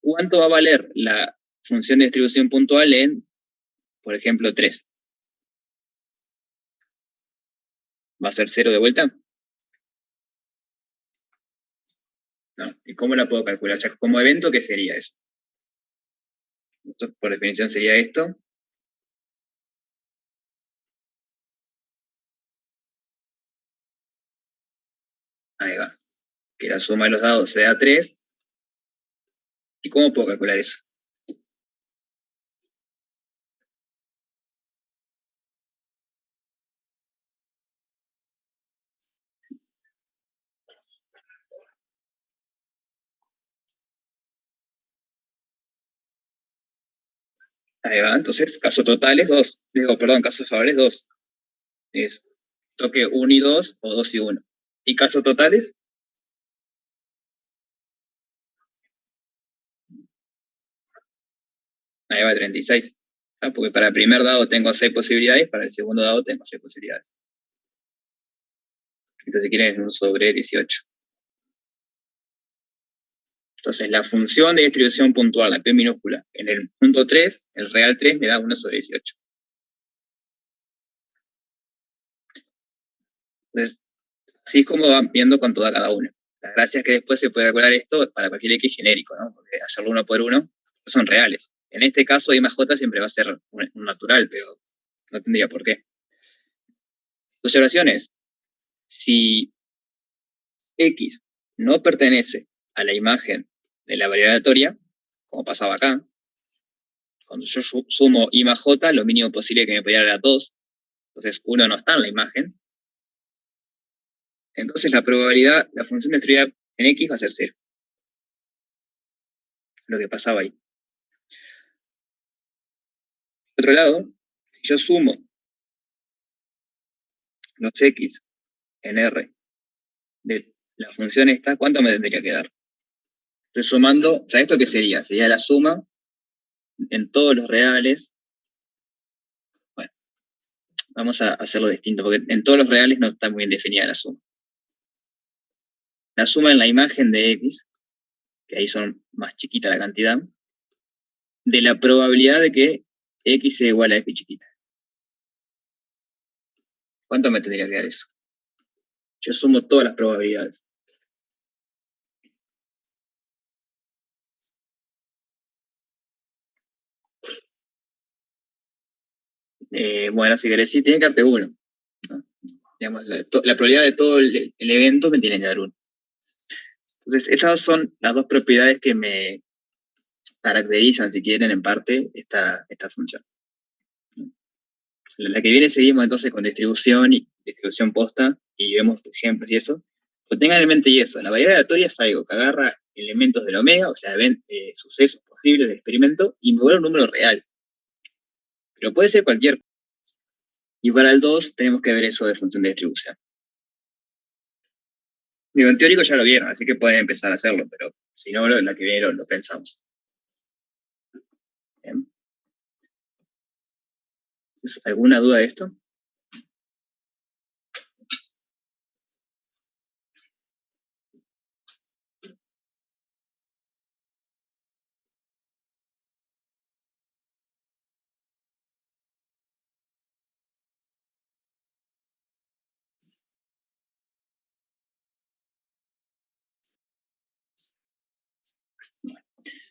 ¿Cuánto va a valer la función de distribución puntual en, por ejemplo, 3? ¿Va a ser 0 de vuelta? No. ¿Y cómo la puedo calcular? O sea, como evento, ¿qué sería eso? Esto, por definición, sería esto. Ahí va. Que la suma de los dados sea 3. ¿Y cómo puedo calcular eso? Ahí va. Entonces, caso total es 2. Digo, perdón, caso favorable es 2. Es toque 1 y 2 o 2 y 1. ¿Y caso totales? Ahí va 36. ¿Ah? Porque para el primer dado tengo 6 posibilidades, para el segundo dado tengo 6 posibilidades. Entonces, si quieren, es 1 sobre 18. Entonces, la función de distribución puntual, la P minúscula, en el punto 3, el real 3 me da 1 sobre 18. Entonces, así es como van viendo cuánto da cada uno. La gracia es que después se puede calcular esto para cualquier X genérico, ¿no? Porque hacerlo uno por uno son reales. En este caso, I más J siempre va a ser un natural, pero no tendría por qué. Tu observación es, si X no pertenece a la imagen de la variable aleatoria, como pasaba acá, cuando yo sumo I más J, lo mínimo posible que me podía dar era 2, entonces 1 no está en la imagen, entonces la probabilidad, la función destruida en X va a ser 0. Lo que pasaba ahí. Por otro lado, si yo sumo los X en R de la función esta, ¿cuánto me tendría que dar? Estoy sumando, o sea, ¿esto qué sería? Sería la suma en todos los reales. Bueno, vamos a hacerlo distinto, porque en todos los reales no está muy bien definida la suma. La suma en la imagen de X, que ahí son más chiquita la cantidad, de la probabilidad de que X sea igual a F chiquita. ¿Cuánto me tendría que dar eso? Yo sumo todas las probabilidades. Bueno, si querés, sí, tiene que darte 1. ¿No? Digamos, la probabilidad de todo el evento me tiene que dar 1. Entonces, estas son las dos propiedades que me caracterizan, si quieren, en parte, esta función. La que viene seguimos entonces con distribución y distribución posta, y vemos ejemplos y eso. Pues tengan en mente y eso, la variable aleatoria es algo que agarra elementos del omega, o sea, ven sucesos posibles del experimento, y me vuelve un número real. Pero puede ser cualquier. Y para el 2 tenemos que ver eso de función de distribución. Digo, en teórico ya lo vieron, así que pueden empezar a hacerlo, pero si no, la que viene lo pensamos. Bien. ¿Alguna duda de esto?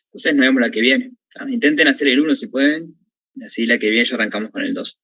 Entonces nos vemos la que viene. Intenten hacer el 1 si pueden, así la que viene ya arrancamos con el 2.